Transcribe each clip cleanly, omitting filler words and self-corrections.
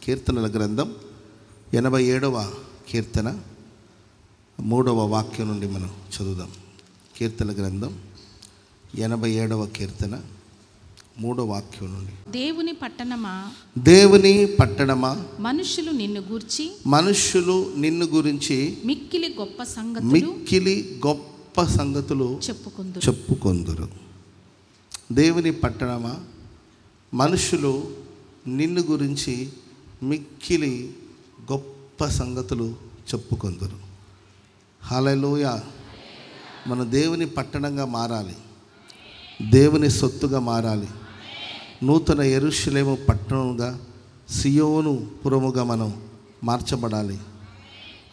కీర్తనల గ్రంథం 87వ కీర్తన 3వ వాక్యం నుండి మనం చదువుదాం. కీర్తనల గ్రంథం 87వ కీర్తన 3వ వాక్యం నుండి. దేవుని పట్టణమా మనుషులు నిన్ను గురించి మిక్కిలి గొప్ప సంగతులు చెప్పుకొందురు. దేవుని పట్టణమా మనుషులు నిన్ను గురించి మిక్కిలి గొప్ప సంగతులు చెప్పుకొందురు. హల్లెలూయా. మన దేవుని పట్టణంగా మారాలి, దేవుని సొత్తుగా మారాలి, నూతన యెరూషలేము పట్టణంగా, సియోను పురముగా మనం మార్చబడాలి.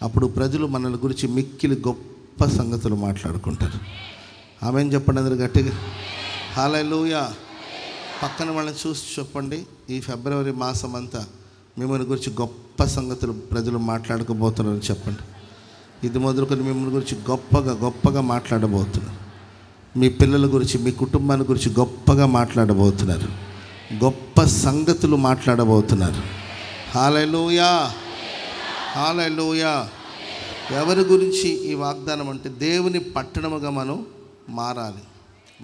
అప్పుడు ప్రజలు మనల గురించి మిక్కిలి గొప్ప సంగతులు మాట్లాడుకుంటారు. ఆమేన్ చెప్పండి అందరూ గట్టిగా. హల్లెలూయా. పక్కన వాళ్ళని చూసి చెప్పండి, ఈ ఫిబ్రవరి మాసం అంతా మిమ్మల్ని గురించి గొప్ప సంగతులు ప్రజలు మాట్లాడుకోబోతున్నారని చెప్పండి. ఇది మొదలుకొని మిమ్మల్ని గురించి గొప్పగా మాట్లాడబోతున్నారు. మీ పిల్లల గురించి, మీ కుటుంబాన్ని గురించి గొప్పగా మాట్లాడబోతున్నారు. గొప్ప సంగతులు మాట్లాడబోతున్నారు. హల్లెలూయా, హల్లెలూయా. ఎవరి గురించి ఈ వాగ్దానం అంటే దేవుని పట్టణముగా మనం మారాలి.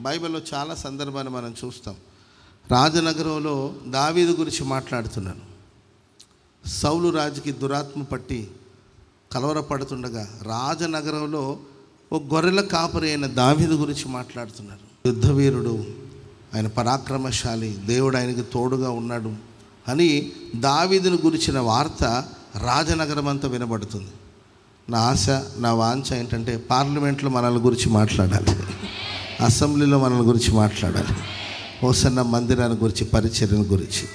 బైబిల్లో చాలా సందర్భాన్ని మనం చూస్తాం. రాజనగరంలో దావీదు గురించి మాట్లాడుతున్నాను. సౌలు రాజుకి దురాత్మ పట్టి కలవరపడుతుండగా రాజనగరంలో ఒక గొర్రెల కాపరి అయిన దావీదు గురించి మాట్లాడుతున్నారు. యుద్ధవీరుడు, ఆయన పరాక్రమశాలి, దేవుడు ఆయనకి తోడుగా ఉన్నాడు అని దావీదును గురించిన వార్త రాజనగరం అంతా వినబడుతుంది. నా ఆశ, నా వాంఛ ఏంటంటే పార్లమెంట్లో మనల గురించి మాట్లాడాలి, అసెంబ్లీలో మనల గురించి మాట్లాడాలి, హోసన్న మందిరాన్ని గురించి, పరిచర్యను గురించి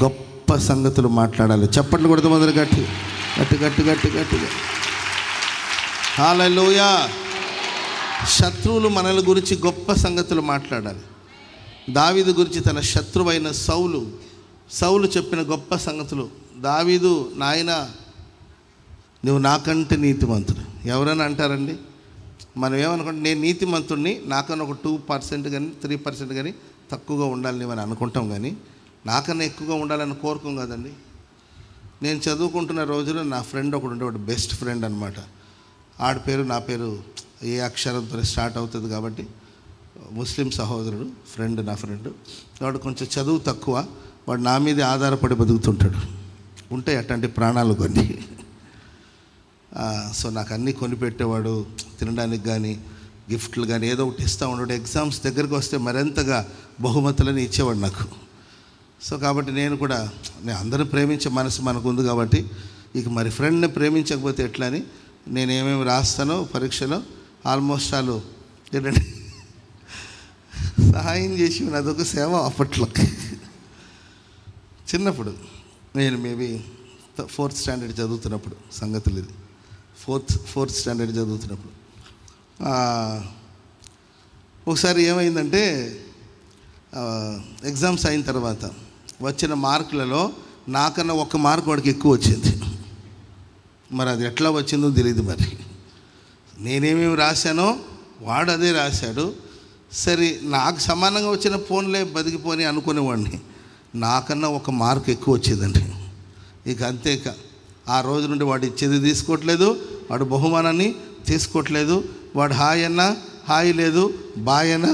గొప్ప సంగతులు మాట్లాడాలి. చప్పట్లు కొడతాం అందరూ గట్టిగా. హల్లెలూయా. శత్రువులు మనల గురించి గొప్ప సంగతులు మాట్లాడాలి. దావీదు గురించి తన శత్రువైన సౌలు చెప్పిన గొప్ప సంగతులు. దావీదు, నాయన నువ్వు నాకంటే నీతిమంతుడు. ఎవరైనా అంటారండి, మనం ఏమనుకుంటాం, నేను నీతిమంతుడిని, నాకన్నా ఒక 2% కానీ 3% కానీ తక్కువగా ఉండాలని మనం అనుకుంటాం, కానీ నాకన్నా ఎక్కువగా ఉండాలని కోరుకోం కదండి. నేను చదువుకుంటున్న రోజుల్లో నా ఫ్రెండ్ ఒకడు ఉండేవాడు, బెస్ట్ ఫ్రెండ్ అనమాట. ఆడి పేరు నా పేరు ఏ అక్షరంతో స్టార్ట్ అవుతుంది కాబట్టి ముస్లిం సహోదరుడు, నా ఫ్రెండ్. వాడు కొంచెం చదువు తక్కువ, వాడు నా మీదే ఆధారపడి బతుకుతుంటాడు. ఉంటాయి అట్లాంటి ప్రాణాలు కొన్ని. సో నాకు అన్నీ కొనిపెట్టేవాడు, తినడానికి కానీ గిఫ్ట్లు కానీ ఏదో ఒకటి ఇస్తూ ఉండేవాడు. ఎగ్జామ్స్ దగ్గరికి వస్తే మరింతగా బహుమతులని ఇచ్చేవాడు నాకు. సో కాబట్టి నేను అందరూ ప్రేమించే మనసు మనకు ఉంది కాబట్టి ఇక మరి ఫ్రెండ్ని ప్రేమించకపోతే ఎట్లా అని నేను ఏమేమి రాస్తానో పరీక్షలో ఆల్మోస్ట్ వాళ్ళు ఏంటంటే సహాయం చేసి అదొక సేవ. అప్పట్లో చిన్నప్పుడు నేను మేబీ 4th స్టాండర్డ్ చదువుతున్నప్పుడు సంగతులు ఇది. 4th స్టాండర్డ్ చదువుతున్నప్పుడు ఒకసారి ఏమైందంటే ఎగ్జామ్స్ అయిన తర్వాత వచ్చిన మార్కులలో నాకన్నా 1 మార్కు వాడికి ఎక్కువ వచ్చింది. మరి అది ఎట్లా వచ్చిందో తెలియదు. మరి నేనేమేమి రాశానో వాడు అదే రాశాడు. సరే నాకు సమానంగా వచ్చిన ఫోన్లే బతికిపోని అనుకునేవాడిని. నాకన్నా 1 మార్కు ఎక్కువ వచ్చేదండి. ఇక అంతేక ఆ రోజు నుండి వాడు ఇచ్చేది తీసుకోవట్లేదు, వాడు బహుమానాన్ని తీసుకోవట్లేదు. వాడు హాయ్ అన్నా హాయ్ లేదు, బాయ్ అన్నా.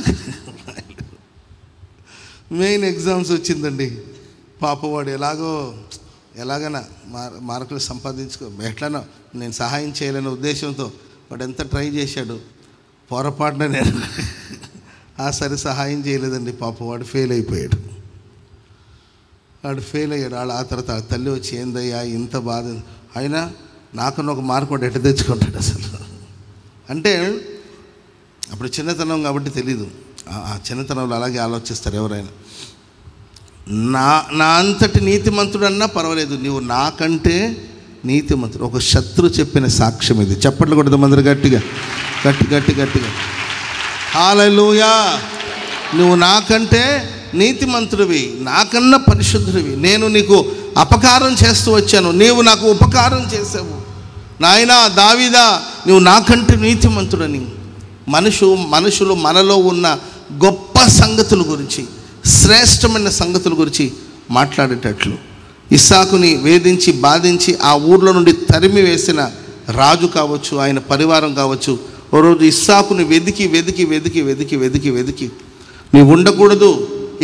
మెయిన్ ఎగ్జామ్స్ వచ్చిందండి. పాప వాడు ఎలాగైనా మార్కులు ఎట్లనో నేను సహాయం చేయలేని ఉద్దేశంతో వాడు ఎంత ట్రై చేశాడు. పొరపాటున నేను సరే సహాయం చేయలేదండి. పాప వాడు ఫెయిల్ అయిపోయాడు. వాళ్ళు ఆ తర్వాత తల్లి వచ్చి, ఏందయ్యా ఇంత బాధ, అయినా నాకన్నా 1 మార్కు వాడు ఎట్ట తెచ్చుకుంటాడు అసలు. అంటే అప్పుడు చిన్నతనం కాబట్టి తెలీదు. ఆ చిన్నతనంలో అలాగే ఆలోచిస్తారు ఎవరైనా. నా అంతటి నీతిమంతుడన్నా పర్వాలేదు, నువ్వు నాకంటే నీతిమంతుడు. ఒక శత్రు చెప్పిన సాక్ష్యం ఇది. చప్పట్లు కొడదాం అందరూ గట్టిగా. హల్లెలూయా. నువ్వు నాకంటే నీతిమంతుడివి, నాకన్నా పరిశుద్ధుడివి. నేను నీకు అపకారం చేస్తూ వచ్చాను, నీవు నాకు ఉపకారం చేసావు. నాయనా దావీదా, నువ్వు నాకంటే నీతిమంతుడని మనుషులు మనలో ఉన్న గొప్ప సంగతుల గురించి, శ్రేష్టమైన సంగతుల గురించి మాట్లాడేటట్లు ఇస్సాకుని వేధించి బాధించి ఆ ఊర్లో నుండి తరిమి వేసిన రాజు కావచ్చు, ఆయన పరివారం కావచ్చు, ఓ రోజు ఇస్సాకుని వెదికి వెదికి వెదికి వెదికి వెదికి వెదికి నీవు ఉండకూడదు,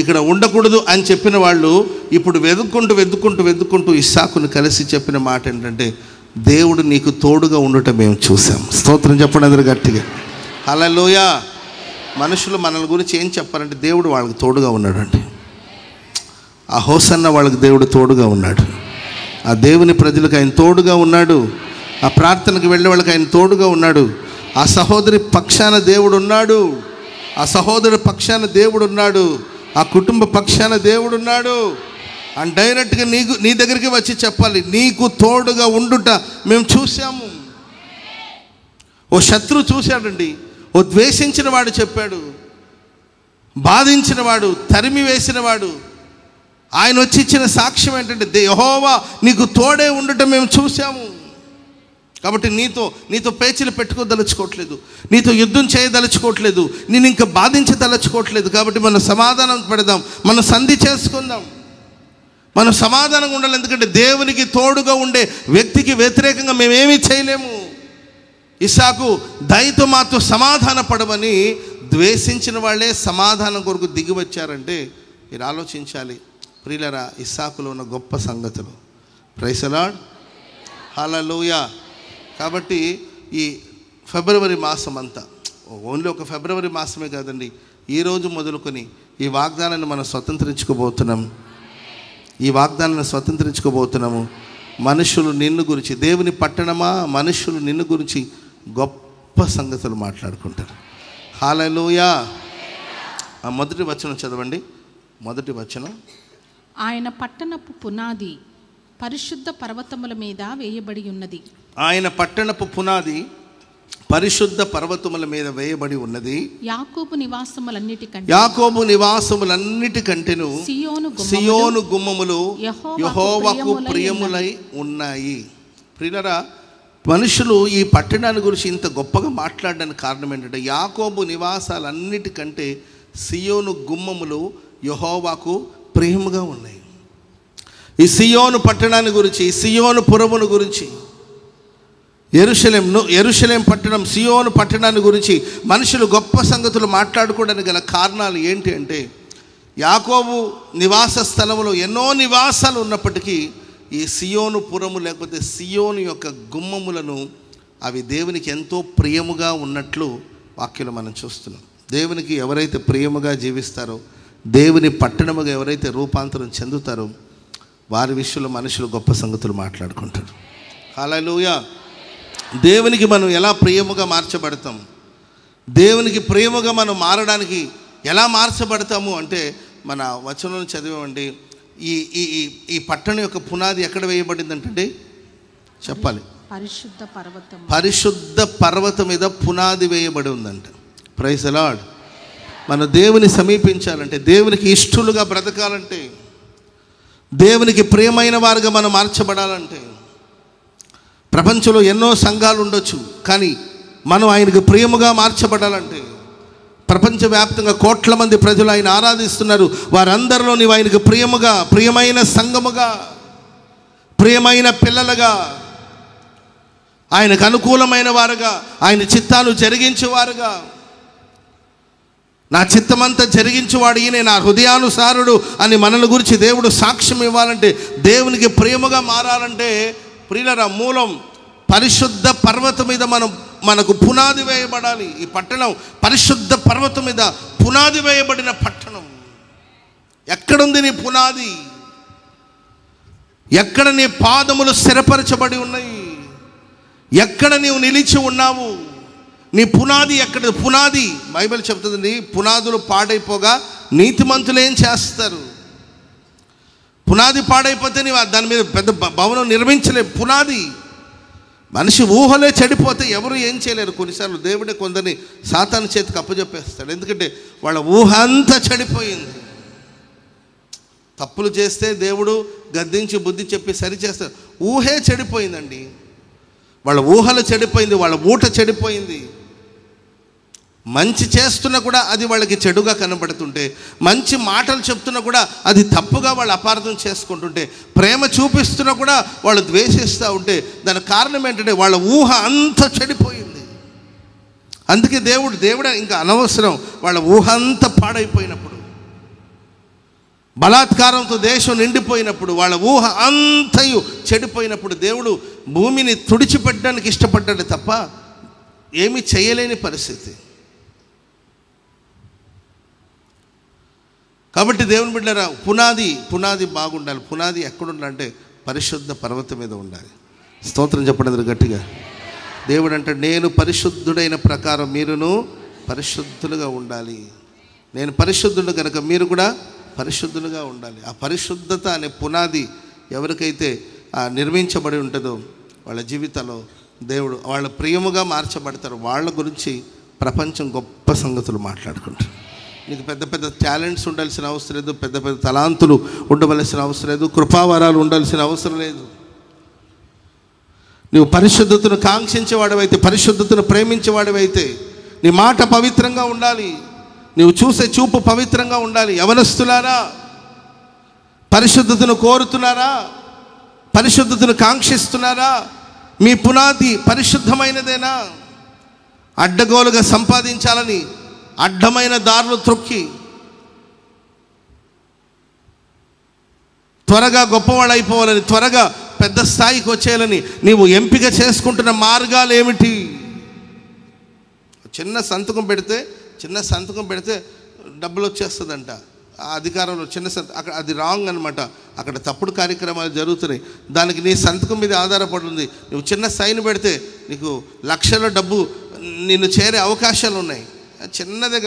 ఇక్కడ ఉండకూడదు అని చెప్పిన వాళ్ళు ఇప్పుడు వెతుక్కుంటూ ఇస్సాకుని కలిసి చెప్పిన మాట ఏంటంటే, దేవుడు నీకు తోడుగా ఉండటం మేము చూసాం. స్తోత్రం చెప్పండి అందరూ గట్టిగా. హల్లెలూయా. మనుషులు మనల్ని గురించి ఏం చెప్పారంటే దేవుడు వాళ్ళకి తోడుగా ఉన్నాడండి. ఆ హోసన్న వాళ్ళకి దేవుడు తోడుగా ఉన్నాడు. ఆ దేవుని ప్రజలకు ఆయన తోడుగా ఉన్నాడు. ఆ ప్రార్థనకు వెళ్ళే వాళ్ళకి ఆయన తోడుగా ఉన్నాడు. ఆ సహోదరి పక్షాన దేవుడు ఉన్నాడు. ఆ సహోదరి పక్షాన దేవుడు ఉన్నాడు. ఆ కుటుంబ పక్షాన దేవుడు ఉన్నాడు. అండ్ డైరెక్ట్గా నీ దగ్గరికి వచ్చి చెప్పాలి, నీకు తోడుగా ఉండుట మేము చూసాము. ఓ శత్రువు చూశాడండి, ఓ ద్వేషించిన వాడు చెప్పాడు, బాధించిన వాడు, తరిమి వేసిన వాడు, ఆయన వచ్చి ఇచ్చిన సాక్ష్యం ఏంటంటే, యెహోవా నీకు తోడే ఉండటం మేము చూసాము. కాబట్టి నీతో పేచీలు పెట్టుకోదలుచుకోవట్లేదు, నీతో యుద్ధం చేయదలుచుకోవట్లేదు, నేను ఇంకా బాధించదలుచుకోవట్లేదు. కాబట్టి మనం సమాధానం పెడదాం, మనం సంధి చేసుకుందాం, మనం సమాధానంగా ఉండాలి. ఎందుకంటే దేవునికి తోడుగా ఉండే వ్యక్తికి వ్యతిరేకంగా మేమేమీ చేయలేము. ఇస్సాకు దయతో మాతో సమాధాన పడమని ద్వేషించిన వాళ్ళే సమాధానం కొరకు దిగి వచ్చారంటే మీరు ఆలోచించాలి. ప్రియులరా, ఇస్సాకులో ఉన్న గొప్ప సంగతులు. Praise the Lord. హల్లెలూయా. కాబట్టి ఈ ఫిబ్రవరి మాసం అంతా, ఓన్లీ ఒక ఫిబ్రవరి మాసమే కాదండి, ఈరోజు మొదలుకొని ఈ వాగ్దానాన్ని మనం స్వతంత్రించుకోబోతున్నాం. ఈ వాగ్దానాన్ని స్వతంత్రించుకోబోతున్నాము. మనుషులు నిన్ను గురించి, దేవుని పట్టణమా, మనుషులు నిన్ను గురించి గొప్ప సంగతులు మాట్లాడుకుంటారు. హల్లెలూయా. ఆ మొదటి వచనం చదవండి. మొదటి వచనం, ఆయన పట్టణపు పునాది పరిశుద్ధ పర్వతముల మీద వేయబడి ఉన్నది. ఆయన పట్టణపు పునాది పరిశుద్ధ పర్వతముల మీద వేయబడి ఉన్నది. యాకోబు నివాసములన్నిటికంటేను సియోను గుమ్మములు యెహోవాకు ప్రియములై ఉన్నాయి. ప్రియులరా, మనుషులు ఈ పట్టణాన్ని గురించి ఇంత గొప్పగా మాట్లాడడానికి కారణం ఏంటంటే, యాకోబు నివాసాలన్నిటికంటే సియోను గుమ్మములు యెహోవాకు ప్రియముగా ఉన్నాయి. ఈ సియోను పట్టణాన్ని గురించి, సియోను పురమును గురించి, యెరూషలేం పట్టణం, సియోను పట్టణాన్ని గురించి మనుషులు గొప్ప సంగతులు మాట్లాడుకోవడానికి గల కారణాలు ఏంటి అంటే, యాకోబు నివాస స్థలంలో ఎన్నో నివాసాలు ఉన్నప్పటికీ ఈ సియోను పురము లేకపోతే సియోను యొక్క గుమ్మములను అవి దేవునికి ఎంతో ప్రియముగా ఉన్నట్లు వాక్యంలో మనం చూస్తున్నాం. దేవునికి ఎవరైతే ప్రియముగా జీవిస్తారో, దేవుని పట్టణముగా ఎవరైతే రూపాంతరం చెందుతారో, వారి విషయంలో మనుషులు గొప్ప సంగతులు మాట్లాడుకుంటారు. హల్లెలూయా. దేవునికి మనం ఎలా ప్రియముగా మార్చబడతాం, దేవునికి ప్రియముగా మనం మారడానికి ఎలా మార్చబడతాము అంటే, మన వచనం చదివామండి. ఈ పట్టణం యొక్క పునాది ఎక్కడ వేయబడింది అంటే చెప్పాలి, పరిశుద్ధ పర్వతం మీద పునాది వేయబడి ఉందంట. Praise the lord. మన దేవుని సమీపించాలంటే, దేవునికి ఇష్టలుగా బ్రతకాలంటే, దేవునికి ప్రియమైన వారుగా మనం మార్చబడాలంటే, ప్రపంచంలో ఎన్నో సంఘాలు ఉండొచ్చు, కానీ మనం ఆయనకు ప్రియముగా మార్చబడాలంటే, ప్రపంచవ్యాప్తంగా కోట్ల మంది ప్రజలు ఆయన ఆరాధిస్తున్నారు, వారందరిలో నీవు ఆయనకు ప్రియముగా, ప్రియమైన సంఘముగా, ప్రియమైన పిల్లలుగా, ఆయనకు అనుకూలమైన వారుగా, ఆయన చిత్తాను జరిగించేవారుగా, నా చిత్తమంతా జరిగించేవాడు ఈయన, నా హృదయానుసారుడు అని మనల గురించి దేవుడు సాక్ష్యం ఇవ్వాలంటే, దేవునికి ప్రియముగా మారాలంటే, ప్రియులరా, మూలం పరిశుద్ధ పర్వతం మీద మనకు పునాది వేయబడాలి. ఈ పట్టణం పరిశుద్ధ పర్వతం మీద పునాది వేయబడిన పట్టణం. ఎక్కడుంది నీ పునాది? ఎక్కడ నీ పాదములు స్థిరపరచబడి ఉన్నాయి? ఎక్కడ నీవు నిలిచి ఉన్నావు? నీ పునాది ఎక్కడ? పునాది బైబిల్ చెప్తుంది, పునాదులు పాడైపోగా నీతిమంతులు ఏం చేస్తారు? పునాది పాడైపోతే నీవు దాని మీద పెద్ద భవనం నిర్మించలేవు. పునాది, మనిషి ఊహలే చెడిపోతే ఎవరు ఏం చేయలేరు. కొన్నిసార్లు దేవుడే కొందరిని సాతాను చేతికి అప్పచెప్పేస్తాడు. ఎందుకంటే వాళ్ళ ఊహ అంతా చెడిపోయింది. తప్పులు చేస్తే దేవుడు గద్దించి బుద్ధి చెప్పి సరి చేస్తాడు. ఊహే చెడిపోయిందండి. వాళ్ళ ఊహలు చెడిపోయింది, వాళ్ళ ఊట చెడిపోయింది. మంచి చేస్తున్నా కూడా అది వాళ్ళకి చెడుగా కనబడుతుంటే, మంచి మాటలు చెప్తున్నా కూడా అది తప్పుగా వాళ్ళు అపార్థం చేసుకుంటుంటే, ప్రేమ చూపిస్తున్నా కూడా వాళ్ళు ద్వేషిస్తూ ఉంటే, దానికి కారణం ఏంటంటే వాళ్ళ ఊహ అంతా చెడిపోయింది. అందుకే దేవుడు ఇంకా అనవసరం. వాళ్ళ ఊహ అంతా పాడైపోయినప్పుడు, బలాత్కారంతో దేశం నిండిపోయినప్పుడు, వాళ్ళ ఊహ అంతయు చెడిపోయినప్పుడు దేవుడు భూమిని తుడిచిపెట్టడానికి ఇష్టపడ్డాడు తప్ప ఏమీ చేయలేని పరిస్థితి. కాబట్టి దేవుని బిడ్డలారా, పునాది బాగుండాలి. పునాది ఎక్కడుండాలంటే పరిశుద్ధ పర్వతం మీద ఉండాలి. స్తోత్రం చెప్పండి గట్టిగా. దేవుడు అంటే, నేను పరిశుద్ధుడైన ప్రకారం మీరును పరిశుద్ధులుగా ఉండాలి. నేను పరిశుద్ధుడు కనుక మీరు కూడా పరిశుద్ధులుగా ఉండాలి. ఆ పరిశుద్ధత అనే పునాది ఎవరికైతే నిర్మించబడి ఉంటుందో వాళ్ళ జీవితంలో దేవుడు వాళ్ళ ప్రియముగా మార్చబడతారు. వాళ్ళ గురించి ప్రపంచం గొప్ప సంగతులు మాట్లాడుకుంటారు. నీకు పెద్ద పెద్ద టాలెంట్స్ ఉండాల్సిన అవసరం లేదు, పెద్ద పెద్ద తలాంతులు ఉండవలసిన అవసరం లేదు, కృపావరాలు ఉండాల్సిన అవసరం లేదు. నువ్వు పరిశుద్ధతను కాంక్షించేవాడివైతే, పరిశుద్ధతను ప్రేమించేవాడివైతే, నీ మాట పవిత్రంగా ఉండాలి, నువ్వు చూసే చూపు పవిత్రంగా ఉండాలి. యవనస్తులారా, పరిశుద్ధతను కోరుతున్నారా? పరిశుద్ధతను కాంక్షిస్తున్నారా? మీ పునాది పరిశుద్ధమైనదేనా? అడ్డగోలుగా సంపాదించాలని అడ్డమైన దారులు త్రొక్కి త్వరగా గొప్పవాళ్ళు అయిపోవాలని, త్వరగా పెద్ద స్థాయికి వచ్చేయాలని నీవు ఎంపిక చేసుకుంటున్న మార్గాలు ఏమిటి? చిన్న సంతకం పెడితే డబ్బులు వచ్చేస్తుందంట. ఆ అధికారంలో చిన్న అక్కడ అది రాంగ్ అనమాట. అక్కడ తప్పుడు కార్యక్రమాలు జరుగుతున్నాయి. దానికి నీ సంతకం మీద ఆధారపడి ఉంది. నువ్వు చిన్న సైన్ పెడితే నీకు లక్షల డబ్బు నిన్ను చేరే అవకాశాలు ఉన్నాయి. చిన్నదే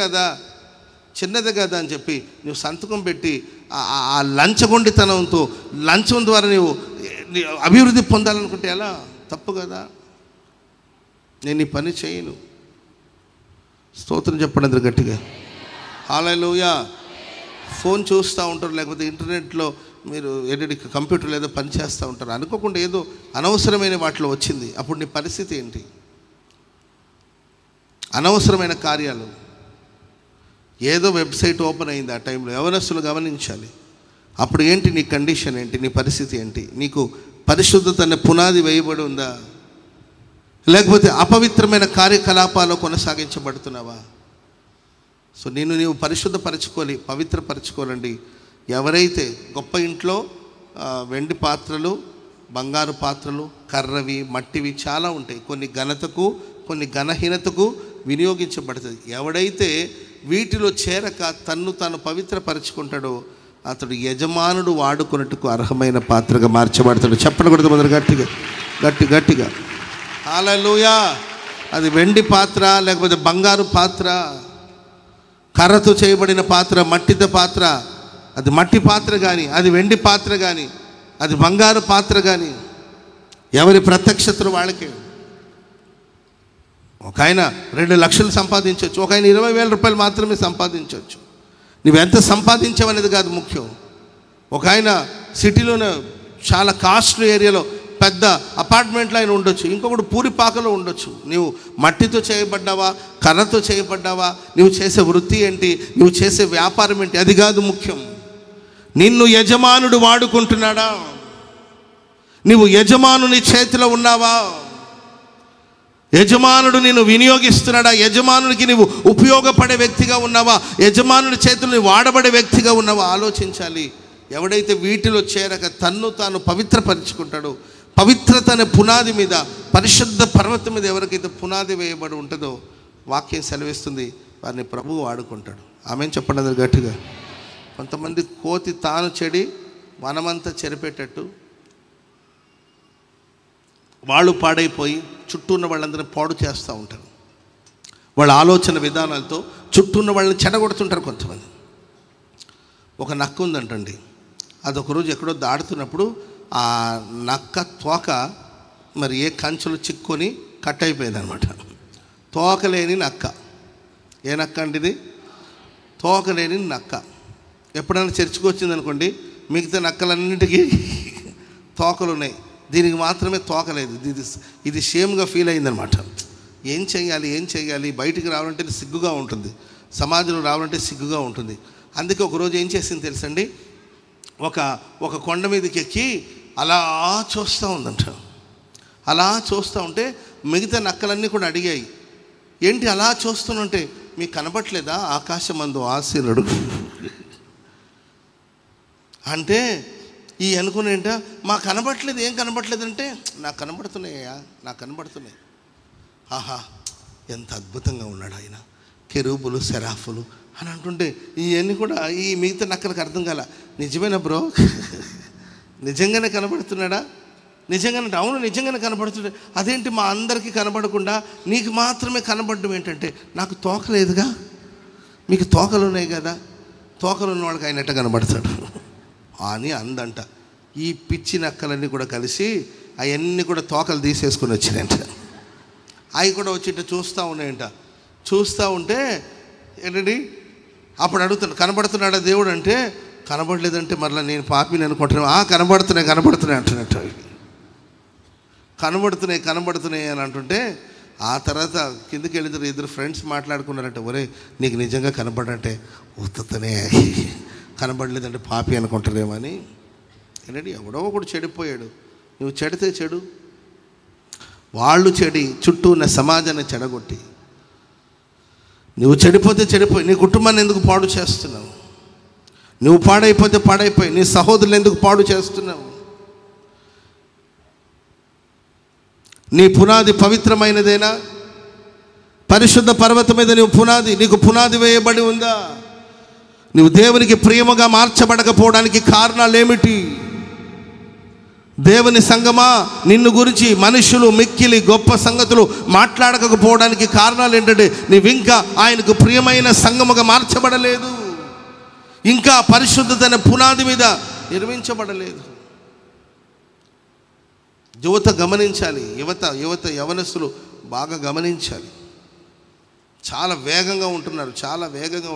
కదా అని చెప్పి నువ్వు సంతకం పెట్టి ఆ లంచగొండితనంతో, లంచం ద్వారా నువ్వు అభివృద్ధి పొందాలనుకుంటే ఎలా? తప్పు కదా. నేను ఈ పని చేయను. స్తోత్రం చెప్పండి అందరు గట్టిగా. హల్లెలూయా. ఫోన్ చూస్తూ ఉంటారు, లేకపోతే ఇంటర్నెట్లో మీరు కంప్యూటర్ ఏదో పని చేస్తూ ఉంటారు. అనుకోకుండా ఏదో అనవసరమైన వాటిలో వచ్చింది. అప్పుడు నీ పరిస్థితి ఏంటి? అనవసరమైన కార్యాలు, ఏదో వెబ్సైట్ ఓపెన్ అయింది ఆ టైంలో, యవనస్తులు గమనించాలి. అప్పుడు ఏంటి నీ కండిషన్ ఏంటి? నీ పరిస్థితి ఏంటి? నీకు పరిశుద్ధత అనే పునాది వేయబడి ఉందా? లేకపోతే అపవిత్రమైన కార్యకలాపాలు కొనసాగించబడుతున్నావా? సో నీవు పవిత్రపరచుకోవాలండి. ఎవరైతే గొప్ప ఇంట్లో వెండి పాత్రలు, బంగారు పాత్రలు, కర్రవి, మట్టివి చాలా ఉంటాయి. కొన్ని ఘనతకు, కొన్ని ఘనహీనతకు వినియోగించబడుతుంది. ఎవడైతే వీటిలో చేరక తన్ను తాను పవిత్రపరచుకుంటాడో అతడు యజమానుడు వాడుకున్నట్టుకు అర్హమైన పాత్రగా మార్చబడతాడు. చెప్పకూడదు మొదలు గట్టిగా. హల్లెలూయా. అది వెండి పాత్ర, లేకపోతే బంగారు పాత్ర, కర్రతో చేయబడిన పాత్ర, మట్టితో పాత్ర, అది మట్టి పాత్ర కానీ, అది వెండి పాత్ర కానీ, అది బంగారు పాత్ర కానీ, ఎవరి ప్రత్యక్షతలు వాళ్ళకే. ఒక ఆయన 2 లక్షలు సంపాదించవచ్చు, ఒక ఆయన 20,000 రూపాయలు మాత్రమే సంపాదించవచ్చు. నువ్వెంత సంపాదించావనేది కాదు ముఖ్యం. ఒక ఆయన సిటీలోనే చాలా కాస్ట్లీ ఏరియాలో పెద్ద అపార్ట్మెంట్లో ఆయన ఉండొచ్చు, ఇంకొకటి పూరిపాకలో ఉండొచ్చు. నువ్వు మట్టితో చేయబడ్డావా, కర్రతో చేయబడ్డావా, నువ్వు చేసే వృత్తి ఏంటి, నువ్వు చేసే వ్యాపారం ఏంటి, అది కాదు ముఖ్యం. నిన్ను యజమానుడు వాడుకుంటున్నాడా? నువ్వు యజమానుని చేతిలో ఉన్నావా? యజమానుడు నిన్ను వినియోగిస్తున్నాడా? యజమానునికి నువ్వు ఉపయోగపడే వ్యక్తిగా ఉన్నావా? యజమానుడి చేతులు వాడబడే వ్యక్తిగా ఉన్నావా? ఆలోచించాలి. ఎవడైతే వీటిలో చేరక తన్ను తాను పవిత్రపరుచుకుంటాడో, పవిత్రత అనే పునాది మీద, పరిశుద్ధ పర్వతం మీద ఎవరికైతే పునాది వేయబడి ఉంటుందో వాక్యం సెలవిస్తుంది, వారిని ప్రభువు వాడుకుంటాడు. ఆమెను చెప్పండి అందరు గట్టిగా. కొంతమంది కోతి తాను చెడి వనమంతా చెరిపేటట్టు వాళ్ళు పాడైపోయి చుట్టూ ఉన్న వాళ్ళందరినీ పాడు చేస్తూ ఉంటారు. వాళ్ళ ఆలోచన విధానాలతో చుట్టూ ఉన్న వాళ్ళని చెడగొడుతుంటారు. కొంతమంది, ఒక నక్క ఉందంటండి, అదొక రోజు ఎక్కడో దాడుతున్నప్పుడు ఆ నక్క తోక మరి ఏ కంచెలు చిక్కుని కట్ అయిపోయింది అనమాట. తోకలేని నక్క. ఏ నక్క అండి ఇది? తోకలేని నక్క. ఎప్పుడైనా చర్చికి వచ్చిందనుకోండి, మిగతా నక్కలన్నింటికీ తోకలు ఉన్నాయి, దీనికి మాత్రమే తోకలేదు. ఇది షేమ్గా ఫీల్ అయిందనమాట. ఏం చేయాలి బయటికి రావాలంటే సిగ్గుగా ఉంటుంది, సమాజంలో రావాలంటే సిగ్గుగా ఉంటుంది. అందుకే ఒకరోజు ఏం చేసింది తెలుసండి, ఒక కొండ మీదకి ఎక్కి అలా చూస్తూ ఉందంట. అలా చూస్తూ ఉంటే మిగతా నక్కలన్నీ కూడా అడిగాయి, ఏంటి అలా చూస్తుంటే మీకు కనబట్లేదా ఆకాశమందు ఆశీనుడు అంటే ఈ అనుకునేంట మాకు కనబడట్లేదు. ఏం కనబడట్లేదంటే నాకు కనబడుతున్నాయి. ఆహా ఎంత అద్భుతంగా ఉన్నాడు ఆయన, కెరూబులు సెరాఫులు అని అంటుంటే ఇవన్నీ కూడా ఈ మిగతా నక్కలకు అర్థం కాల. నిజమేనా బ్రో, నిజంగానే కనబడుతున్నాడా? నిజంగానే అవును, నిజంగానే కనబడుతున్నాడు. అదేంటి మా అందరికీ కనబడకుండా నీకు మాత్రమే కనబడడం ఏంటంటే నాకు తోక లేదుగా, మీకు తోకలు ఉన్నాయి కదా, తోకలు ఉన్నవాడికి అయినట్టు కనబడతాడు అని అందంట. ఈ పిచ్చి నక్కలన్నీ కూడా కలిసి అవన్నీ కూడా తోకలు తీసేసుకుని వచ్చినాయంట. అవి కూడా వచ్చి ఇట్లా చూస్తూ ఉన్నాయంట. చూస్తూ ఉంటే ఏంటండి అప్పుడు అడుగుతాడు, కనబడుతున్నాడా దేవుడు అంటే, కనబడలేదంటే మరలా నేను పాపిని అనుకుంటున్నాను. కనబడుతున్నాయి అంటున్నట్టు, కనబడుతున్నాయి అని అంటుంటే ఆ తర్వాత కిందకి వెళ్తారు. ఇద్దరు ఫ్రెండ్స్ మాట్లాడుకున్నారంటే, ఒరే నీకు నిజంగా కనబడంటే ఉత్తనే, కనబడలేదంటే పాపి అనుకుంటారేమని. ఏంటంటే ఎవడో ఒకడు చెడిపోయాడు, నువ్వు చెడితే చెడు, వాళ్ళు చెడి చుట్టూ ఉన్న సమాజాన్ని చెడగొట్టి నువ్వు చెడిపోతే చెడిపోయి నీ కుటుంబాన్ని ఎందుకు పాడు చేస్తున్నావు? నువ్వు పాడైపోతే పాడైపోయి నీ సహోదరులు ఎందుకు పాడు చేస్తున్నావు? నీ పునాది పవిత్రమైనదేనా? పరిశుద్ధ పర్వతం మీద నీకు పునాది వేయబడి ఉందా? నువ్వు దేవునికి ప్రియముగా మార్చబడకపోవడానికి కారణాలు ఏమిటి? దేవుని సంగమా, నిన్ను గురించి మనుషులు మిక్కిలి గొప్ప సంగతులు మాట్లాడకపోవడానికి కారణాలు ఏంటంటే నీవింకా ఆయనకు ప్రియమైన సంగముగా మార్చబడలేదు, ఇంకా పరిశుద్ధతన పునాది మీద నిర్మించబడలేదు. యువత గమనించాలి, యవనస్తులు బాగా గమనించాలి. చాలా వేగంగా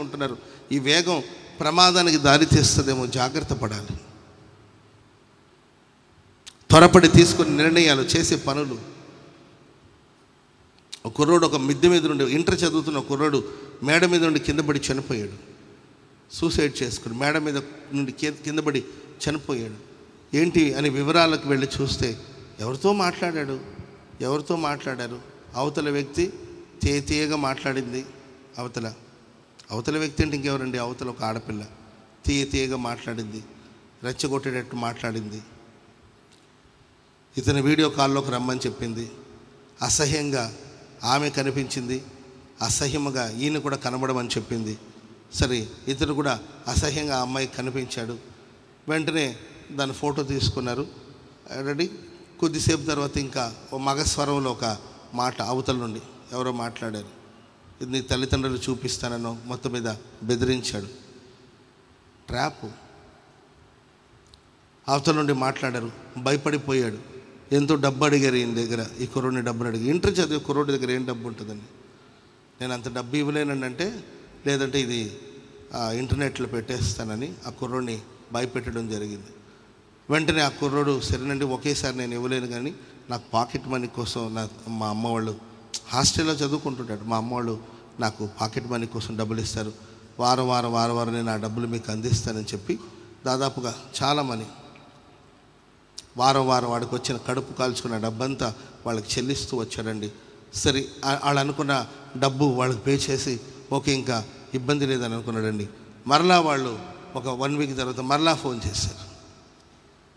ఉంటున్నారు. ఈ వేగం ప్రమాదానికి దారితీస్తుందేమో, జాగ్రత్త పడాలి. త్వరపడి తీసుకునే నిర్ణయాలు, చేసే పనులు. ఒక కుర్రోడు ఒక మిద్దె మీద నుండి, ఇంటర్ చదువుతున్న కుర్రోడు మేడ మీద నుండి కింద పడి చనిపోయాడు. సూసైడ్ చేసుకుని మేడ మీద నుండి కింద పడి చనిపోయాడు. ఏంటి అని వివరాలకు వెళ్ళి చూస్తే ఎవరితో మాట్లాడారు? అవతల వ్యక్తి తీయగా మాట్లాడింది. అవతల వ్యక్తి అంటే ఇంకెవరండి? అవతల ఒక ఆడపిల్ల తీయగా మాట్లాడింది, రెచ్చగొట్టేటట్టు మాట్లాడింది. ఇతని వీడియో కాల్లోకి రమ్మని చెప్పింది. అసహ్యంగా ఆమె కనిపించింది, అసహ్యంగా ఈయన కూడా కనబడమని చెప్పింది. సరే, ఇతను కూడా అసహ్యంగా ఆ అమ్మాయికి కనిపించాడు. వెంటనే దాని ఫోటో తీసుకున్నారు. రెడీ. కొద్దిసేపు తర్వాత ఇంకా ఓ మగ స్వరంలో ఒక మాట అవతల నుండి ఎవరో మాట్లాడారు. ఇది నీ తల్లిదండ్రులు చూపిస్తానో మొత్తం మీద బెదిరించాడు. ట్రాప్. అవతల నుండి మాట్లాడారు. భయపడిపోయాడు. ఎంతో డబ్బు అడిగారు ఈయన దగ్గర. ఈ కుర్రోడిని డబ్బులు అడిగారు. ఇంటర్ చదివే కుర్రోడి దగ్గర ఏం డబ్బు ఉంటుందండి? నేను అంత డబ్బు ఇవ్వలేనండి అంటే, లేదంటే ఇది ఇంటర్నెట్లో పెట్టేస్తానని ఆ కుర్రోడిని భయపెట్టడం జరిగింది. వెంటనే ఆ కుర్రోడు సరేనండి ఒకేసారి నేను ఇవ్వలేను, కానీ నాకు పాకెట్ మనీ కోసం మా అమ్మ వాళ్ళు హాస్టల్లో చదువుకుంటుంటాడు, మా అమ్మ వాళ్ళు నాకు పాకెట్ మనీ కోసం డబ్బులు ఇస్తారు, వారం నేను ఆ డబ్బులు మీకు అందిస్తానని చెప్పి దాదాపుగా చాలా మనీ వారం వాడికి వచ్చిన కడుపు కాల్చుకున్న డబ్బంతా వాళ్ళకి చెల్లిస్తూ వచ్చాడండి. సరే, వాళ్ళు అనుకున్న డబ్బు వాళ్ళకి పే చేసి ఓకే ఇంకా ఇబ్బంది లేదని అనుకున్నాడండి. మరలా వాళ్ళు ఒక 1 వీక్ తర్వాత మరలా ఫోన్ చేశారు.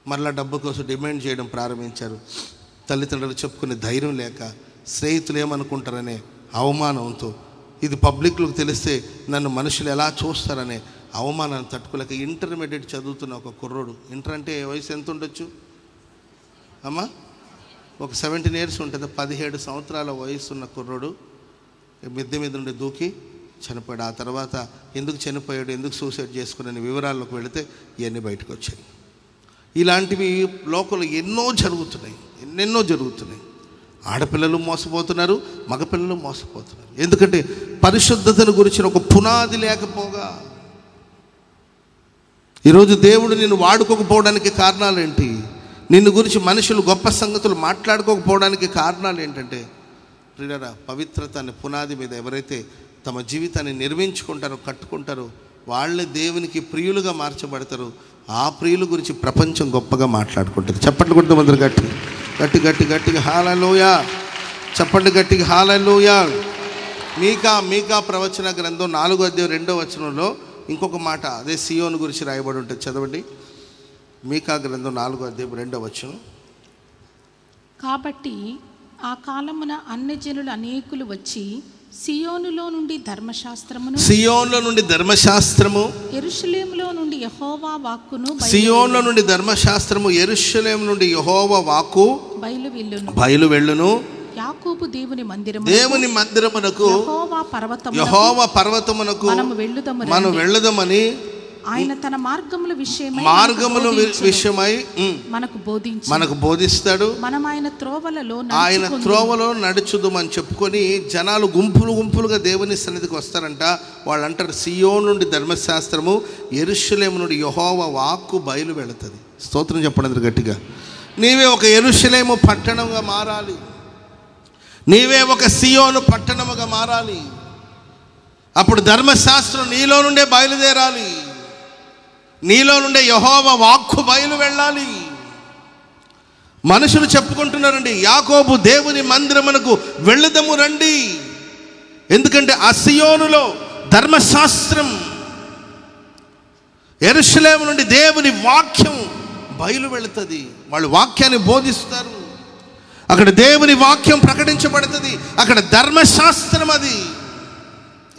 మరలా డబ్బు కోసం డిమాండ్ చేయడం ప్రారంభించారు. తల్లిదండ్రులు చెప్పుకునే ధైర్యం లేక, స్నేహితులు ఏమనుకుంటారనే అవమానంతో, ఇది పబ్లిక్లోకి తెలిస్తే నన్ను మనుషులు ఎలా చూస్తారనే అవమానాన్ని తట్టుకోలేక ఇంటర్మీడియట్ చదువుతున్న ఒక కుర్రోడు, ఇంటర్ అంటే వయసు ఎంత ఉండొచ్చు అమ్మా? ఒక 17 years ఉంటుంది. 17 సంవత్సరాల వయసున్న కుర్రోడు మిద్దె మీద నుండి దూకి చనిపోయాడు. ఆ తర్వాత ఎందుకు చనిపోయాడు, ఎందుకు సూసైడ్ చేసుకునే వివరాల్లోకి వెళితే ఇవన్నీ బయటకు వచ్చాయి. ఇలాంటివి లోకంలో ఎన్నెన్నో జరుగుతున్నాయి. ఆడపిల్లలు మోసపోతున్నారు, మగపిల్లలు మోసపోతున్నారు. ఎందుకంటే పరిశుద్ధతను గురించిన ఒక పునాది లేకపోగా. ఈరోజు దేవుడు నిన్ను వాడుకోకపోవడానికి కారణాలు ఏంటి? నిన్ను గురించి మనుషులు గొప్ప సంగతులు మాట్లాడుకోకపోవడానికి కారణాలు ఏంటంటే ప్రియులారా, పవిత్రత అనే పునాది మీద ఎవరైతే తమ జీవితాన్ని నిర్మించుకుంటారో, కట్టుకుంటారో, వాళ్ళే దేవునికి ప్రియులుగా మార్చబడతారు. ఆ ప్రియుల గురించి ప్రపంచం గొప్పగా మాట్లాడుకుంటుంది. చప్పట్లు కొడుతూ అందరూ గట్టిగా హల్లెలూయా. చెప్పండి గట్టిగా హల్లెలూయా. మీకా ప్రవచన గ్రంథం 4:2 ఇంకొక మాట అదే సియోను గురించి రాయబడి ఉంటుంది. చదవండి. మీకా గ్రంథం 4:2. కాబట్టి ఆ కాలమున అన్యజనులు అనేకులు వచ్చి సియోనులో నుండి ధర్మశాస్త్రము యెరూషలేములో నుండి యెహోవా వాక్కును సియోనులో నుండి ధర్మశాస్త్రము యెరూషలేము నుండి యెహోవా వాక్కు బయలు వెళ్ళును. యాకోబు దేవుని మందిరమునకు యెహోవా పర్వతమునకు మనం వెళ్ళుదమని ఆయన తన మార్గముల విషయమై మనకు బోధిస్తాడు. మనం ఆయన త్రోవలో నడుచుదుమని చెప్పుకొని జనాలు గుంపులుగా దేవుని సన్నిధికి వస్తారంట. వాళ్ళు అంటారు, సియోను నుండి ధర్మశాస్త్రము యెరూషలేము నుండి యెహోవా వాక్కు బయలు వెళుతుంది. స్తోత్రం చెప్పండి గట్టిగా. నీవే ఒక యెరూషలేము పట్టణంగా మారాలి. నీవే ఒక సియోను పట్టణముగా మారాలి. అప్పుడు ధర్మశాస్త్రం నీలో నుండే బయలుదేరాలి. నీలో నుండే యెహోవా వాక్కు బయలు వెళ్ళాలి. మనుషులు చెప్పుకుంటున్నారండి, యాకోబు దేవుని మందిరమునకు వెళ్ళుదము రండి. ఎందుకంటే ఆ సియోనులో ధర్మశాస్త్రం, యెరూషలేము నుండి దేవుని వాక్యం బయలు వెళుతుంది. వాళ్ళు వాక్యాన్ని బోధిస్తారు. అక్కడ దేవుని వాక్యం ప్రకటించబడుతుంది. అక్కడ ధర్మశాస్త్రం, అది